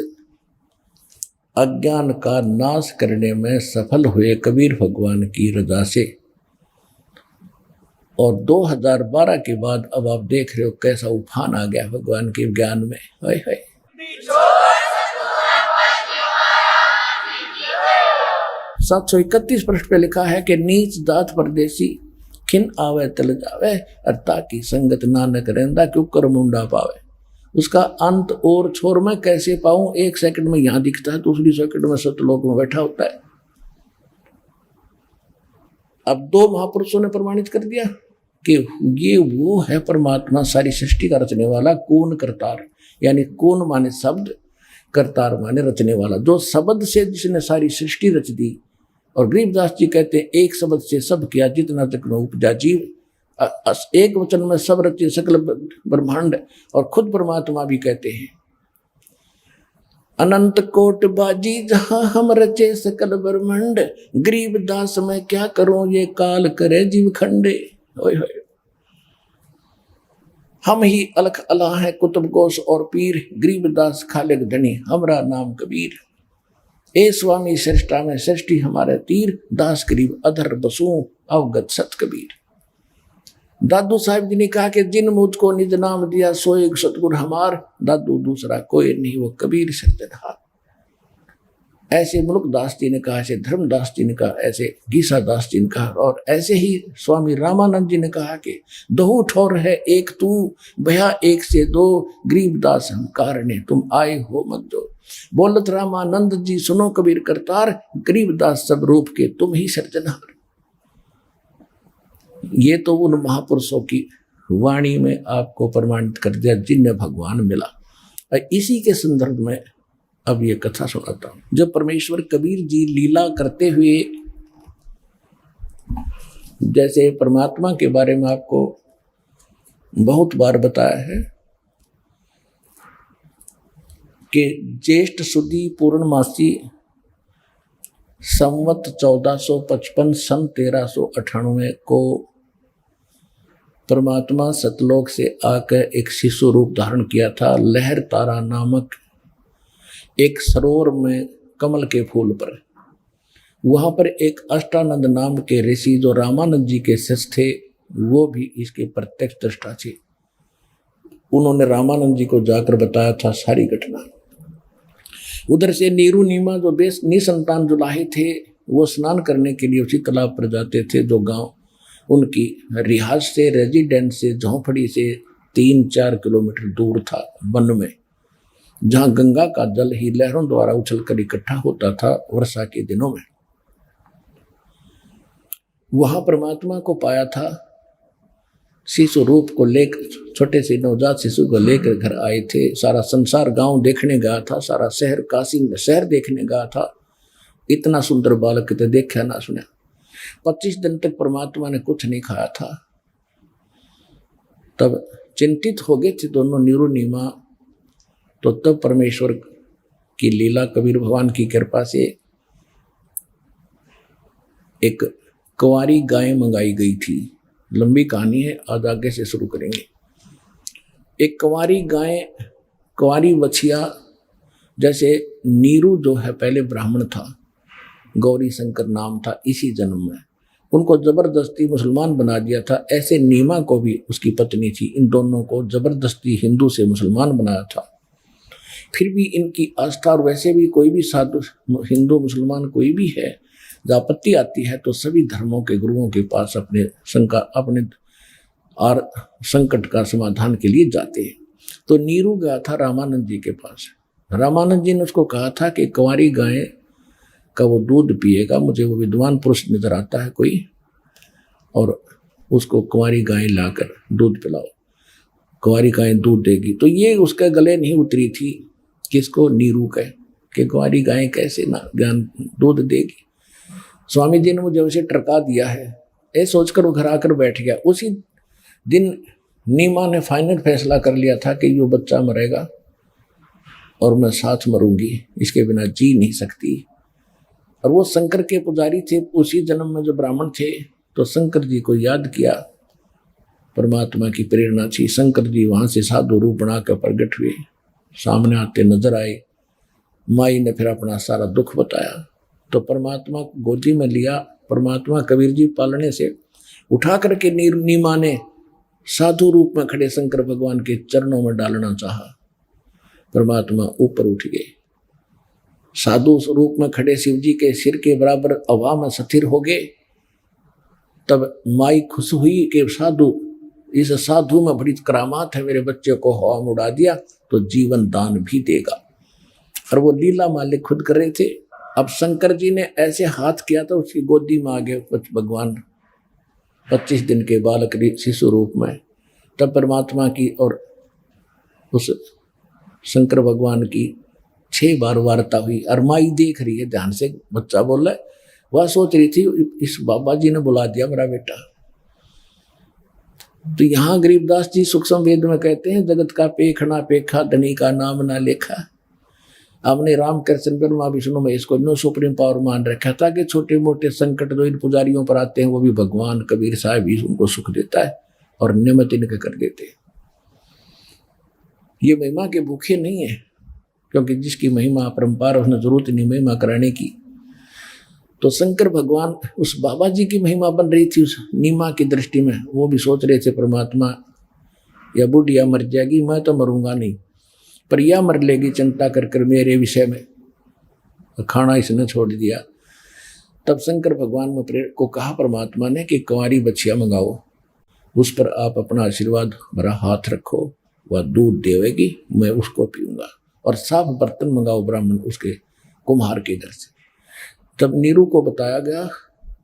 अज्ञान का नाश करने में सफल हुए कबीर भगवान की रजा से। और 2012 के बाद अब आप देख रहे हो कैसा उफान आ गया भगवान के ज्ञान में। हाय हाय 731 पृष्ठ पे लिखा है कि नीच दात परदेसी खिन आवे तल जावे, अरता की संगत नानक रहंदा क्यों कर मुंडा पावे। उसका अंत और छोर में कैसे पाऊं, 1 सेकंड में यहां दिखता है, दूसरी सेकंड में सतलोक में बैठा होता है। अब 2 महापुरुषों ने प्रमाणित कर दिया कि ये वो है परमात्मा, सारी सृष्टि का रचने वाला। कून करतार, यानी कून माने शब्द, करतार माने रचने वाला। जो शब्द से जिसने सारी सृष्टि रच दी। और गरीबदास जी कहते हैं एक शब्द से सब किया जितना तक में उपजा जीव। एक वचन में सब रचे सकल ब्रह्मांड। और खुद परमात्मा भी कहते हैं अनंत कोट बाजी जहां हम रचे सकल ब्रह्मांड, गरीबदास मैं क्या करूं ये काल करे जीव खंडे। हम ही अलख अला है कुतुब गोश और पीर, गरीबदास खालिक धनी हमरा नाम कबीर। ए स्वामी श्रेष्ठा में सृष्टि हमारे तीर, दास गरीब अधर बसू अवगत सत कबीर। दादू साहिब जी ने कहा कि जिन मुझको निज नाम दिया सोए सतगुर हमार, दादू दूसरा कोई नहीं वो कबीर सज्जनहार। ऐसे मुल्क दास जी ने कहा, ऐसे धर्मदास जी ने कहा, ऐसे गीसा दास जी ने कहा। और ऐसे ही स्वामी रामानंद जी ने कहा कि दो ठोर है एक तू, भया एक से 2, गरीबदास हम कारणे तुम आए हो मत जो। बोलत रामानंद जी सुनो कबीर करतार, गरीबदास सब रूप के तुम ही सृजनहार। ये तो उन महापुरुषों की वाणी में आपको प्रमाणित कर दिया जिन्हें भगवान मिला। और इसी के संदर्भ में अब ये कथा सुनाता हूं। जब परमेश्वर कबीर जी लीला करते हुए, जैसे परमात्मा के बारे में आपको बहुत बार बताया है कि ज्येष्ठ सुदी पूर्णमासी संवत 1455 सन 1398 को परमात्मा सतलोक से आकर एक शिशु रूप धारण किया था। लहर तारा नामक एक सरोवर में कमल के फूल पर, वहां पर एक अष्टानंद नाम के ऋषि जो रामानंद जी के शिष्य थे, वो भी इसके प्रत्यक्ष दृष्टा थे। उन्होंने रामानंद जी को जाकर बताया था सारी घटना। उधर से नीरू नीमा जो निसंतान जुलाहे थे, वो स्नान करने के लिए उसी तालाब पर जाते थे जो गांव उनकी रिहाज से, रेजिडेंस से, झोंपड़ी से 3-4 किलोमीटर दूर था वन में। जहां गंगा का जल ही लहरों द्वारा उछलकर इकट्ठा होता था वर्षा के दिनों में, वहां परमात्मा को पाया था। शिशु रूप को लेकर, छोटे से नवजात शिशु को लेकर घर आए थे। सारा संसार गांव देखने गया था, सारा शहर काशी में शहर देखने गया था। इतना सुंदर बालक तो देखा ना सुना। 25 दिन तक परमात्मा ने कुछ नहीं खाया था। तब चिंतित हो गए थे दोनों नीरू नीमा। तो तब परमेश्वर की लीला, कबीर भगवान की कृपा से एक कुंवारी गाय मंगाई गई थी। लंबी कहानी है, आज आगे से शुरू करेंगे। एक कुंवारी गाय, कुंवारी बछिया, जैसे नीरू जो है पहले ब्राह्मण था, गौरी शंकर नाम था इसी जन्म में, उनको जबरदस्ती मुसलमान बना दिया था। ऐसे नीमा को भी उसकी पत्नी थी, इन दोनों को जबरदस्ती हिंदू से मुसलमान बनाया था। फिर भी इनकी आस्था, और वैसे भी कोई भी साधु हिंदू मुसलमान कोई भी है, जब आपत्ति आती है तो सभी धर्मों के गुरुओं के पास अपने और संकट का समाधान के लिए जाते हैं। तो नीरू गया था रामानंद जी के पास। रामानंद जी ने उसको कहा था कि कुंवारी गाय का वो दूध पिएगा, मुझे वो विद्वान पुरुष नजर आता है कोई, और उसको कुंवारी गाय लाकर दूध पिलाओ, कुंवारी गाय दूध देगी। तो ये उसके गले नहीं उतरी थी, किसको? नीरू के, कि कुंवारी गाय कैसे ना ज्ञान दूध देगी। स्वामी जी ने मुझे उसे टरका दिया है, ये सोचकर वो घर आकर बैठ गया। उसी दिन नीमा ने फाइनल फैसला कर लिया था कि ये बच्चा मरेगा और मैं साथ मरूंगी, इसके बिना जी नहीं सकती। और वो शंकर के पुजारी थे, उसी जन्म में जो ब्राह्मण थे, तो शंकर जी को याद किया, परमात्मा की प्रेरणा थी। शंकर जी वहां से साधु रूप बनाकर प्रकट हुए, सामने आते नजर आए। माई ने फिर अपना सारा दुख बताया, तो परमात्मा को गोदी में लिया। परमात्मा कबीर जी पालने से उठा करके नीमा ने साधु रूप में खड़े शंकर भगवान के चरणों में डालना चाहा। परमात्मा ऊपर उठ गए, साधु रूप में खड़े शिव जी के सिर के बराबर हवा में स्थिर हो गए। तब माई खुश हुई कि साधु, इस साधु में बड़ी करामात है, मेरे बच्चे को हवा में उड़ा दिया तो जीवन दान भी देगा। और वो लीला मालिक खुद कर रहे थे। अब शंकर जी ने ऐसे हाथ किया था, उसकी गोदी में आ गए भगवान 25 दिन के बालक शिशु रूप में। तब परमात्मा की और उस शंकर भगवान की 6 बार वार्ता हुई। और माई देख रही है ध्यान से, बच्चा बोल रहा है। वह सोच रही थी इस बाबा जी ने बुला दिया मेरा बेटा। तो यहाँ गरीबदास जी सूक्ष्म वेद में कहते हैं, जगत का पेखना पेखा, धनी का नाम ना लेखा। आपने राम कृष्ण ब्रह्मा विष्णु में इसको नो सुप्रीम पावर मान रखा था कि छोटे मोटे संकट जो इन पुजारियों पर आते हैं वो भी भगवान कबीर साहब ही उनको सुख देता है और नियमित इनके कर देते हैं। ये महिमा के भूखे नहीं है, क्योंकि जिसकी महिमा अपरंपार, उसने जरूरत नहीं महिमा कराने की। तो शंकर भगवान उस बाबा जी की महिमा बन रही थी उस नीमा की दृष्टि में। वो भी सोच रहे थे परमात्मा या बुढ़िया मर जाएगी, मैं तो मरूंगा नहीं, पर यह मर लेगी चिंता कर कर मेरे विषय में। खाना इसने छोड़ दिया। तब शंकर भगवान में को कहा परमात्मा ने कि कुंवारी बछिया मंगाओ, उस पर आप अपना आशीर्वाद भरा हाथ रखो, वह दूध देवेगी, मैं उसको पीऊंगा। और साफ बर्तन मंगाओ ब्राह्मण उसके कुम्हार के घर से। तब नीरू को बताया गया,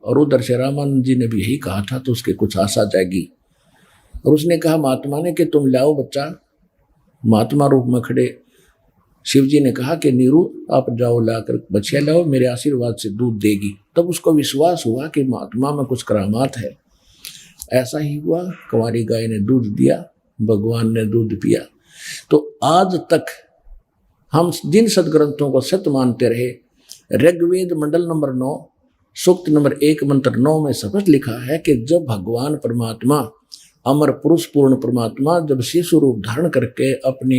और उधर से रामानंद जी ने भी यही कहा था, तो उसके कुछ आशा जागी। और उसने कहा महात्मा ने कि तुम लाओ बच्चा। महात्मा रूप में खड़े शिव जी ने कहा कि नीरू आप जाओ लाकर बछिया लाओ, मेरे आशीर्वाद से दूध देगी। तब उसको विश्वास हुआ कि महात्मा में कुछ करामात है। ऐसा ही हुआ, कुंवारी गाय ने दूध दिया, भगवान ने दूध पिया। तो आज तक हम जिन सदग्रंथों को सत्य मानते रहे, ऋग्वेद मंडल नंबर 9 सूक्त नंबर 1 मंत्र 9 में स्पष्ट लिखा है कि जब भगवान परमात्मा, अमर पुरुष पूर्ण परमात्मा, जब शिशु रूप धारण करके अपनी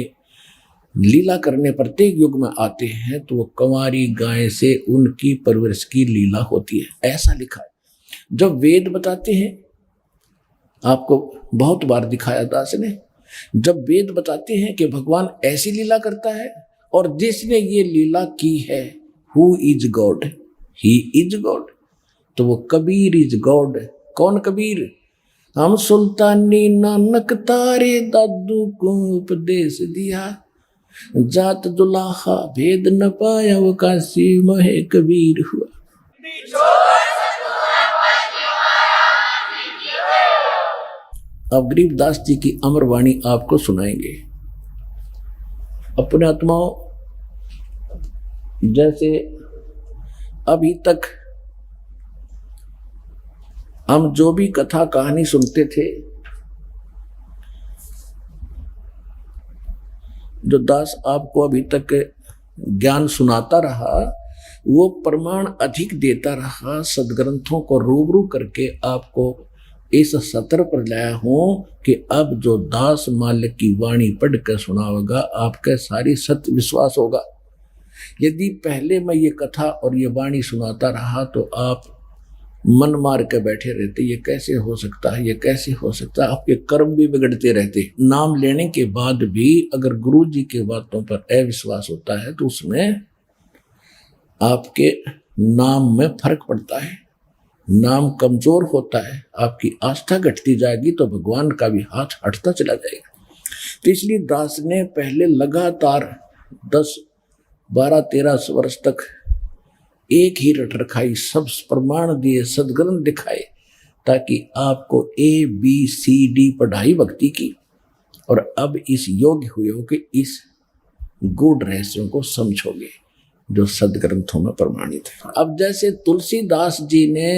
लीला करने प्रत्येक युग में आते हैं, तो वो कुंवारी गाय से उनकी परवरिश की लीला होती है, ऐसा लिखा है। जब वेद बताते हैं, आपको बहुत बार दिखाया दास ने, जब वेद बताते हैं कि भगवान ऐसी लीला करता है, और जिसने ये लीला की है, who is God, he is God, तो वो कबीर इज गॉड। कौन कबीर? हम सुल्तानी नानक तारे दादू को उपदेश दिया, जात दुलाहा भेद न पाया वो काशी महे कबीर हुआ। अब गरीबदास जी की अमर वाणी आपको सुनाएंगे। अपने आत्माओं, जैसे अभी तक हम जो भी कथा कहानी सुनते थे, जो दास आपको अभी तक ज्ञान सुनाता रहा, वो प्रमाण अधिक देता रहा। सदग्रंथों को रूबरू करके आपको इस सत्र पर लाया हूं कि अब जो दास मालिक की वाणी पढ़कर सुनाओगा, आपका सारी सत्य विश्वास होगा। यदि पहले मैं ये कथा और ये वाणी सुनाता रहा तो आप मन मार के बैठे रहते, ये कैसे हो सकता है, ये कैसे हो सकता है, आपके कर्म भी बिगड़ते रहते। नाम लेने के बाद भी अगर गुरु जी के बातों पर अविश्वास होता है तो उसमें आपके नाम में फर्क पड़ता है, नाम कमजोर होता है, आपकी आस्था घटती जाएगी तो भगवान का भी हाथ हटता चला जाएगा। तो इसलिए दास ने पहले लगातार 10, 12, 13 वर्ष तक एक ही रट रखाई, सब प्रमाण दिए, सदग्रंथ दिखाए, ताकि आपको ABCD पढ़ाई भक्ति की, और अब इस योग्य हुए हो कि इस गूढ़ रहस्यों को समझोगे जो सदग्रंथों में प्रमाणित है। अब जैसे तुलसीदास जी ने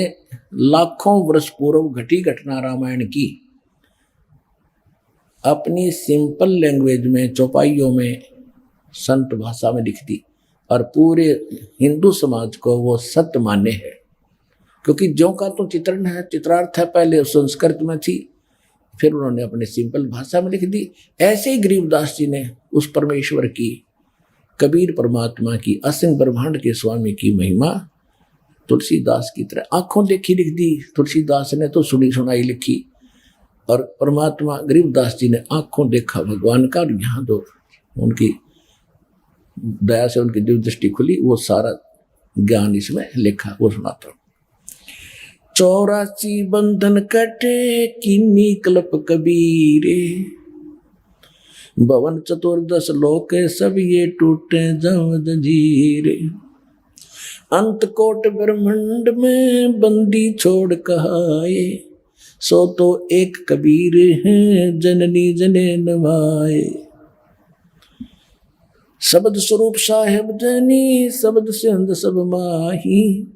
लाखों वर्ष पूर्व घटी घटना रामायण की अपनी सिंपल लैंग्वेज में, चौपाइयों में, संत भाषा में लिख दी, और पूरे हिंदू समाज को वो सत्य मान्य है, क्योंकि जो का तो चित्रण है, चित्रार्थ है, पहले संस्कृत में थी, फिर उन्होंने अपने सिंपल भाषा में लिख दी। ऐसे ही गरीबदास जी ने उस परमेश्वर की, कबीर परमात्मा की, असीम ब्रह्मांड के स्वामी की महिमा तुलसीदास की तरह आंखों देखी लिख दी। तुलसीदास ने तो सुनी सुनाई लिखी, और परमात्मा गरीबदास जी ने आंखों देखा भगवान का, और यहाँ तो उनकी दया से उनकी दिव्य दृष्टि खुली, वो सारा ज्ञान इसमें लिखा, वो सुनाता हूं। 84 बंधन कटे किन्नी कल्प कबीरे, भवन 14 लोक सब ये टूटे जम जंजीरे, अंत कोट ब्रह्मांड में बंदी छोड़ कहाए, सो तो एक कबीर है जननी जने नवाए। शब्द स्वरूप साहेब जनी, शब्द से अंध सब माही,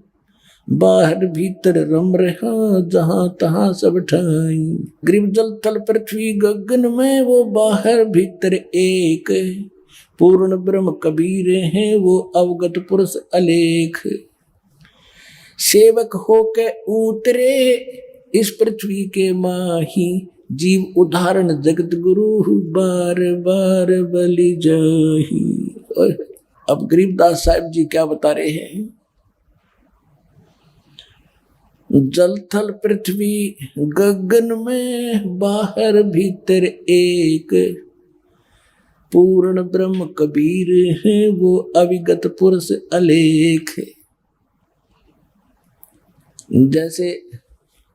बाहर भीतर रम रहा जहां तहां सब ठाई। ग्रीब जल थल पृथ्वी गगन में वो बाहर भीतर एक, पूर्ण ब्रह्म कबीर हैं वो अवगत पुरुष अलेख। सेवक होके उतरे इस पृथ्वी के माही, जीव उदाहरण जगत गुरु बार बार बलि जाही। अब गरीबदास साहिब जी क्या बता रहे हैं? जल थल पृथ्वी गगन में बाहर भीतर एक, पूर्ण ब्रह्म कबीर है वो अविगत पुरुष अलेख। जैसे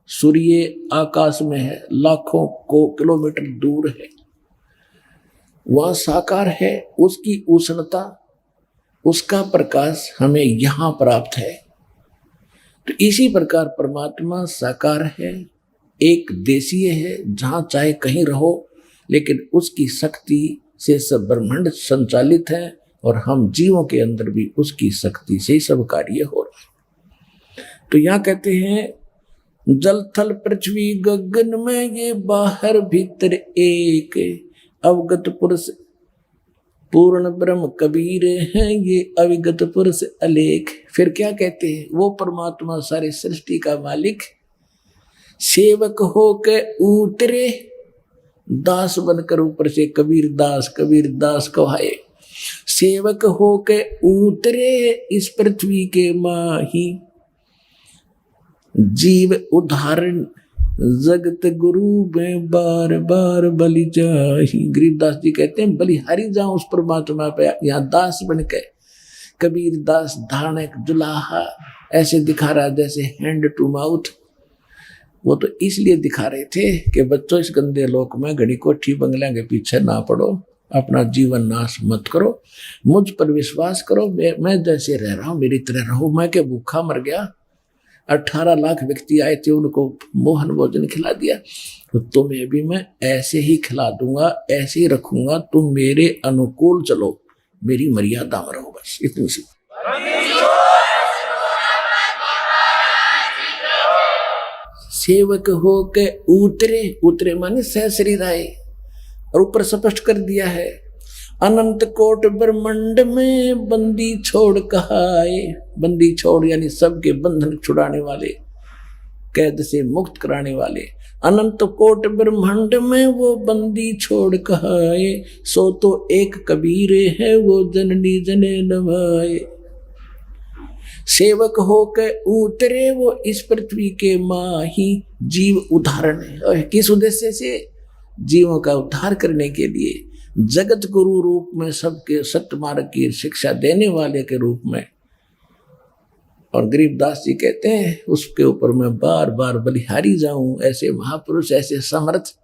सूर्य आकाश में है, लाखों को किलोमीटर दूर है, वह साकार है, उसकी उष्णता, उसका प्रकाश हमें यहाँ प्राप्त है। तो इसी प्रकार परमात्मा साकार है, एक देशीय है, जहाँ चाहे कहीं रहो, लेकिन उसकी शक्ति से सब ब्रह्मांड संचालित है, और हम जीवों के अंदर भी उसकी शक्ति से सब कार्य हो रहा है। तो यहाँ कहते हैं जल थल पृथ्वी गगन में ये बाहर भीतर एक, अवगत पुरुष पूर्ण ब्रह्म कबीर हैं ये अविगत पुरुष अलेख। फिर क्या कहते हैं? वो परमात्मा सारे सृष्टि का मालिक सेवक हो के उतरे, दास बनकर ऊपर से कबीर दास कहाए। सेवक हो के उतरे इस पृथ्वी के माही, जीव उदाहरण जगत गुरु में बार बार बलि जाही। गरीबदास जी कहते हैं बलि हरि जाऊं उस परमात्मा पे, यहाँ दास बन के कबीर दास धानक जुलाहा ऐसे दिखा रहा जैसे हैंड टू माउथ। वो तो इसलिए दिखा रहे थे कि बच्चों इस गंदे लोक में घड़ी कोठी बंगला के पीछे ना पड़ो, अपना जीवन नाश मत करो, मुझ पर विश्वास करो, मैं जैसे रह रहा हूं मेरी तरह रहो। मैं क्या भूखा मर गया? 18 लाख व्यक्ति आए थे, उनको मोहन भोजन खिला दिया, तो तुम्हें भी मैं ऐसे ही खिला दूंगा, ऐसे ही रखूंगा। तुम मेरे अनुकूल चलो, मेरी मर्यादा में रहो, बस इतनी सी। सेवक हो के उतरे, उतरे माने सहशरीर आए, और ऊपर स्पष्ट कर दिया है, अनंत कोट ब्रह्मांड में बंदी छोड़ कहाए। बंदी छोड़ यानी सबके बंधन छुड़ाने वाले, कैद से मुक्त कराने वाले। अनंत कोट ब्रह्मांड में वो बंदी छोड़ कहाए, सो तो एक कबीर है वो जननी जने नवाए। सेवक होकर उतरे वो इस पृथ्वी के माही, जीव उदाहरण है। और किस उद्देश्य से? जीवों का उद्धार करने के लिए, जगत गुरु रूप में सबके सत्य मार्ग की शिक्षा देने वाले के रूप में। और गरीबदास जी कहते हैं, उसके ऊपर मैं बार बार बलिहारी जाऊं, ऐसे महापुरुष, ऐसे समर्थ,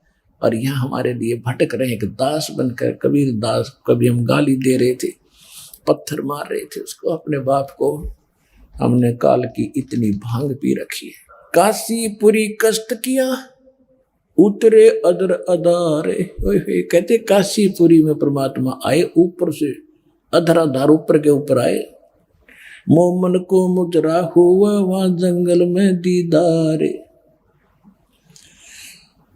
और यहाँ हमारे लिए भटक रहे, एक दास बनकर। कबीर दास, कभी हम गाली दे रहे थे, पत्थर मार रहे थे उसको, अपने बाप को। हमने काल की इतनी भांग पी रखी है। काशीपुरी कष्ट किया, उतरे अदर अदारे। कहते काशीपुरी में परमात्मा आए, ऊपर से अधर अधार ऊपर के ऊपर आए। मोमन को मुजरा हुआ वहां जंगल में दीदारे।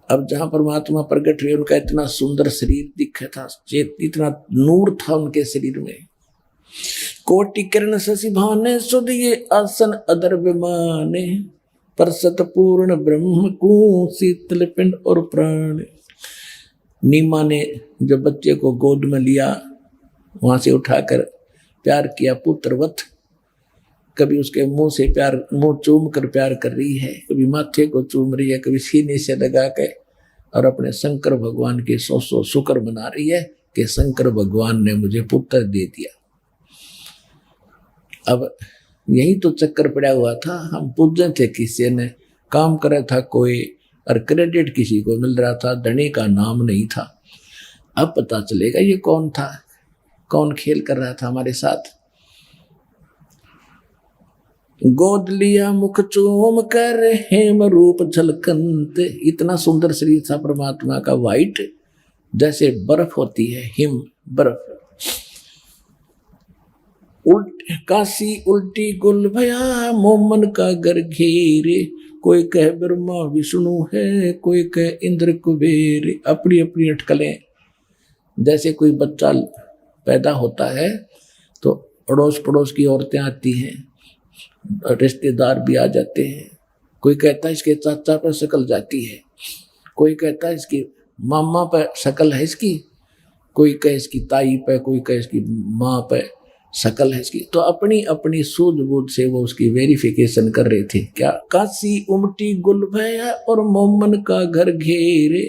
अब जहां परमात्मा प्रकट हुए, उनका इतना सुंदर शरीर दिखा था, इतना नूर था उनके शरीर में। कोटि किरण शशि भाने, सुध ये आसन अदर विमाने, परसत पूर्ण ब्रह्म को शीतल पिंड और प्राण। नीमा ने जब बच्चे को गोद में लिया, वहां से उठाकर प्यार किया पुत्रवत। कभी उसके मुंह से प्यार, मुंह चूम कर प्यार कर रही है, कभी माथे को चूम रही है, कभी सीने से लगा के, और अपने शंकर भगवान के 100 शुक्र मना रही है कि शंकर भगवान ने मुझे पुत्र दे दिया। अब यही तो चक्कर पड़ा हुआ था। हम पूज्य थे, किसी ने काम करा था कोई, और क्रेडिट किसी को मिल रहा था, धनी का नाम नहीं था। अब पता चलेगा ये कौन था, कौन खेल कर रहा था हमारे साथ। गोद लिया मुख चूम कर हेम रूप झलकंत। इतना सुंदर शरीर था परमात्मा का, वाइट जैसे बर्फ होती है, हिम बर्फ। काशी उल्टी गुल भया, मोमन का घर घेरे। कोई कहे ब्रह्मा विष्णु है, कोई कहे इंद्र कुबेर। अपनी अपनी अटकलें। जैसे कोई बच्चा पैदा होता है तो अड़ोस पड़ोस की औरतें आती हैं, रिश्तेदार भी आ जाते हैं। कोई कहता है इसके चाचा पर शक्ल जाती है, कोई कहता है इसकी मामा पर शक्ल है इसकी, कोई कहे इसकी ताई पे, कोई कहे इसकी माँ पे शक्ल है इसकी। तो अपनी अपनी सूझबूझ से वो उसकी वेरिफिकेशन कर रहे थे। क्या? काशी उमटी गुल भया और मोमन का घर घेरे।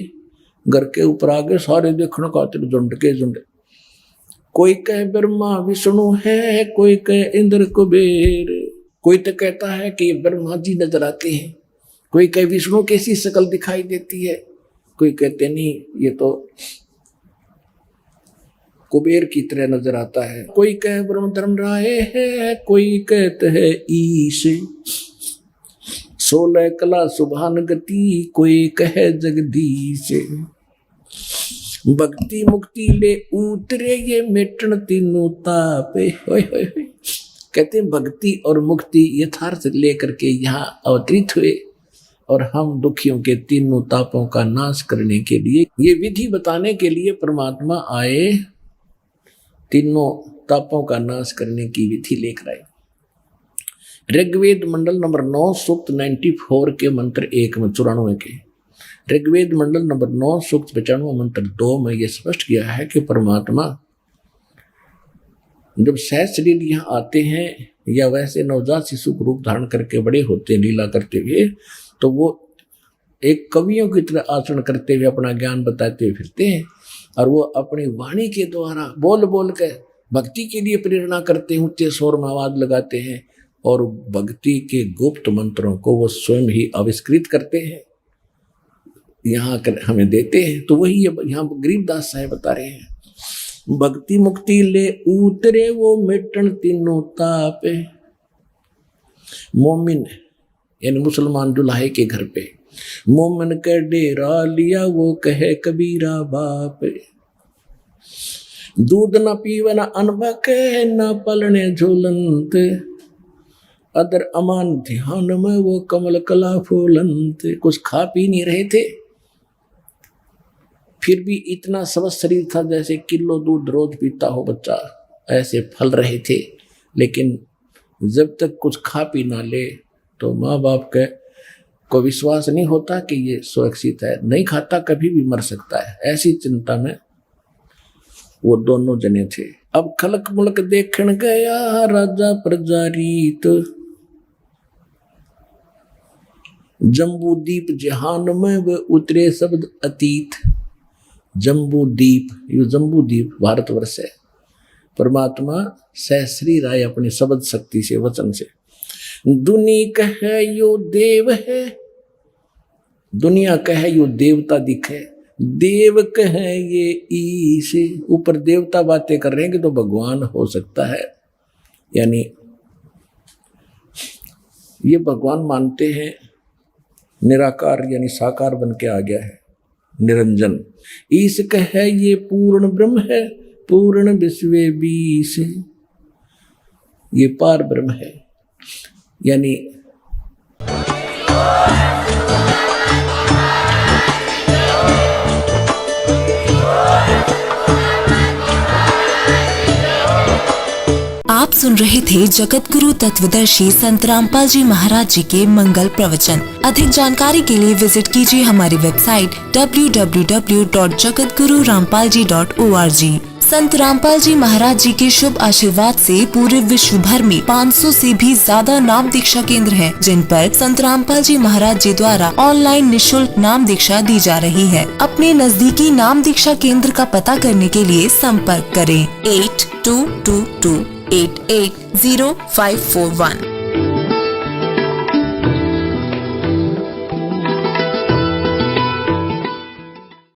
घर के ऊपर आगे सारे देखने का झुंड के झुंड। कोई कहे ब्रह्मा विष्णु है, कोई कहे इंद्र कुबेर। कोई तो कहता है कि ब्रह्मा जी नजर आते हैं, कोई कहे विष्णु कैसी शक्ल दिखाई देती है, कोई कहते नहीं ये तो कुबेर की तरह नजर आता है। कोई कहे ब्रह्म धर्म राय है, कोई कहते है ईश। 16 कला सुभान गति, कोई कहे जगदीश। भक्ति मुक्ति ले उतरे ये मेटन तीनों तापे। कहते हैं भक्ति और मुक्ति यथार्थ लेकर के यहाँ अवतरित हुए, और हम दुखियों के तीनों तापों का नाश करने के लिए, ये विधि बताने के लिए परमात्मा आए। तीनों तापों का नाश करने की विधि लेकर आए। ऋग्वेद मंडल नंबर 9 सूक्त 94 के मंत्र 1 में 94 के, ऋग्वेद मंडल नंबर 9 सूक्त 95 मंत्र 2 में यह स्पष्ट किया है कि परमात्मा जब सहज शरीर यहाँ आते हैं, या वैसे नवजात शिशु को रूप धारण करके बड़े होते हैं लीला करते हुए, तो वो एक कवियों की तरह आचरण करते हुए अपना ज्ञान बताते हुए फिरते हैं। और वो अपनी वाणी के द्वारा बोल बोल कर भक्ति के लिए प्रेरणा करते हैं, ऊंचे स्वर में आवाज लगाते हैं, और भक्ति के गुप्त मंत्रों को वो स्वयं ही आविष्कृत करते हैं, यहाँ कर हमें देते हैं। तो वही यहाँ गरीबदास साहब बता रहे हैं भक्ति मुक्ति ले उतरे वो मिटन तीनों तापे। मोमिन यानी मुसलमान दुल्हे के घर पे मोमिन के डेरा लिया वो कहे कबीरा बाप। दूध न पीवे न अनबा के न पलने झूलंत, अदर अमान ध्यान में वो कमल कला फूलंत। कुछ खा पी नहीं रहे थे, फिर भी इतना स्वस्थ शरीर था जैसे किलो दूध रोज पीता हो बच्चा, ऐसे फल रहे थे। लेकिन जब तक कुछ खा पी ना ले तो माँ बाप के को विश्वास नहीं होता कि ये सुरक्षित है, नहीं खाता कभी भी मर सकता है, ऐसी चिंता में वो दोनों जने थे। अब खलक मुलक देखण गया राजा प्रजारीत, जम्बू दीप जहान में वे उतरे शब्द अतीत। जम्बू दीप, ये जम्बू दीप भारतवर्ष है। परमात्मा सहस्री राय अपनी शब्द शक्ति से वचन से दुनिया कहे यो देव है, दुनिया कहे यो देवता दिखे, देव कहे ये ईश। ऊपर देवता बातें कर रहे हैं कि तो भगवान हो सकता है, यानी ये भगवान मानते हैं निराकार यानी साकार बन के आ गया है, निरंजन। ईश कहे ये पूर्ण ब्रह्म है, पूर्ण विश्व बीस, ये पार ब्रह्म है। यानी आप सुन रहे थे जगत गुरु तत्वदर्शी संत रामपाल जी महाराज जी के मंगल प्रवचन। अधिक जानकारी के लिए विजिट कीजिए हमारी वेबसाइट www.jagatgururampalji.org। संत रामपाल जी महाराज जी के शुभ आशीर्वाद से पूरे विश्व भर में 500 से भी ज्यादा नाम दीक्षा केंद्र हैं, जिन पर संत रामपाल जी महाराज जी द्वारा ऑनलाइन निशुल्क नाम दीक्षा दी जा रही है। अपने नजदीकी नाम दीक्षा केंद्र का पता करने के लिए संपर्क करें 8222880541।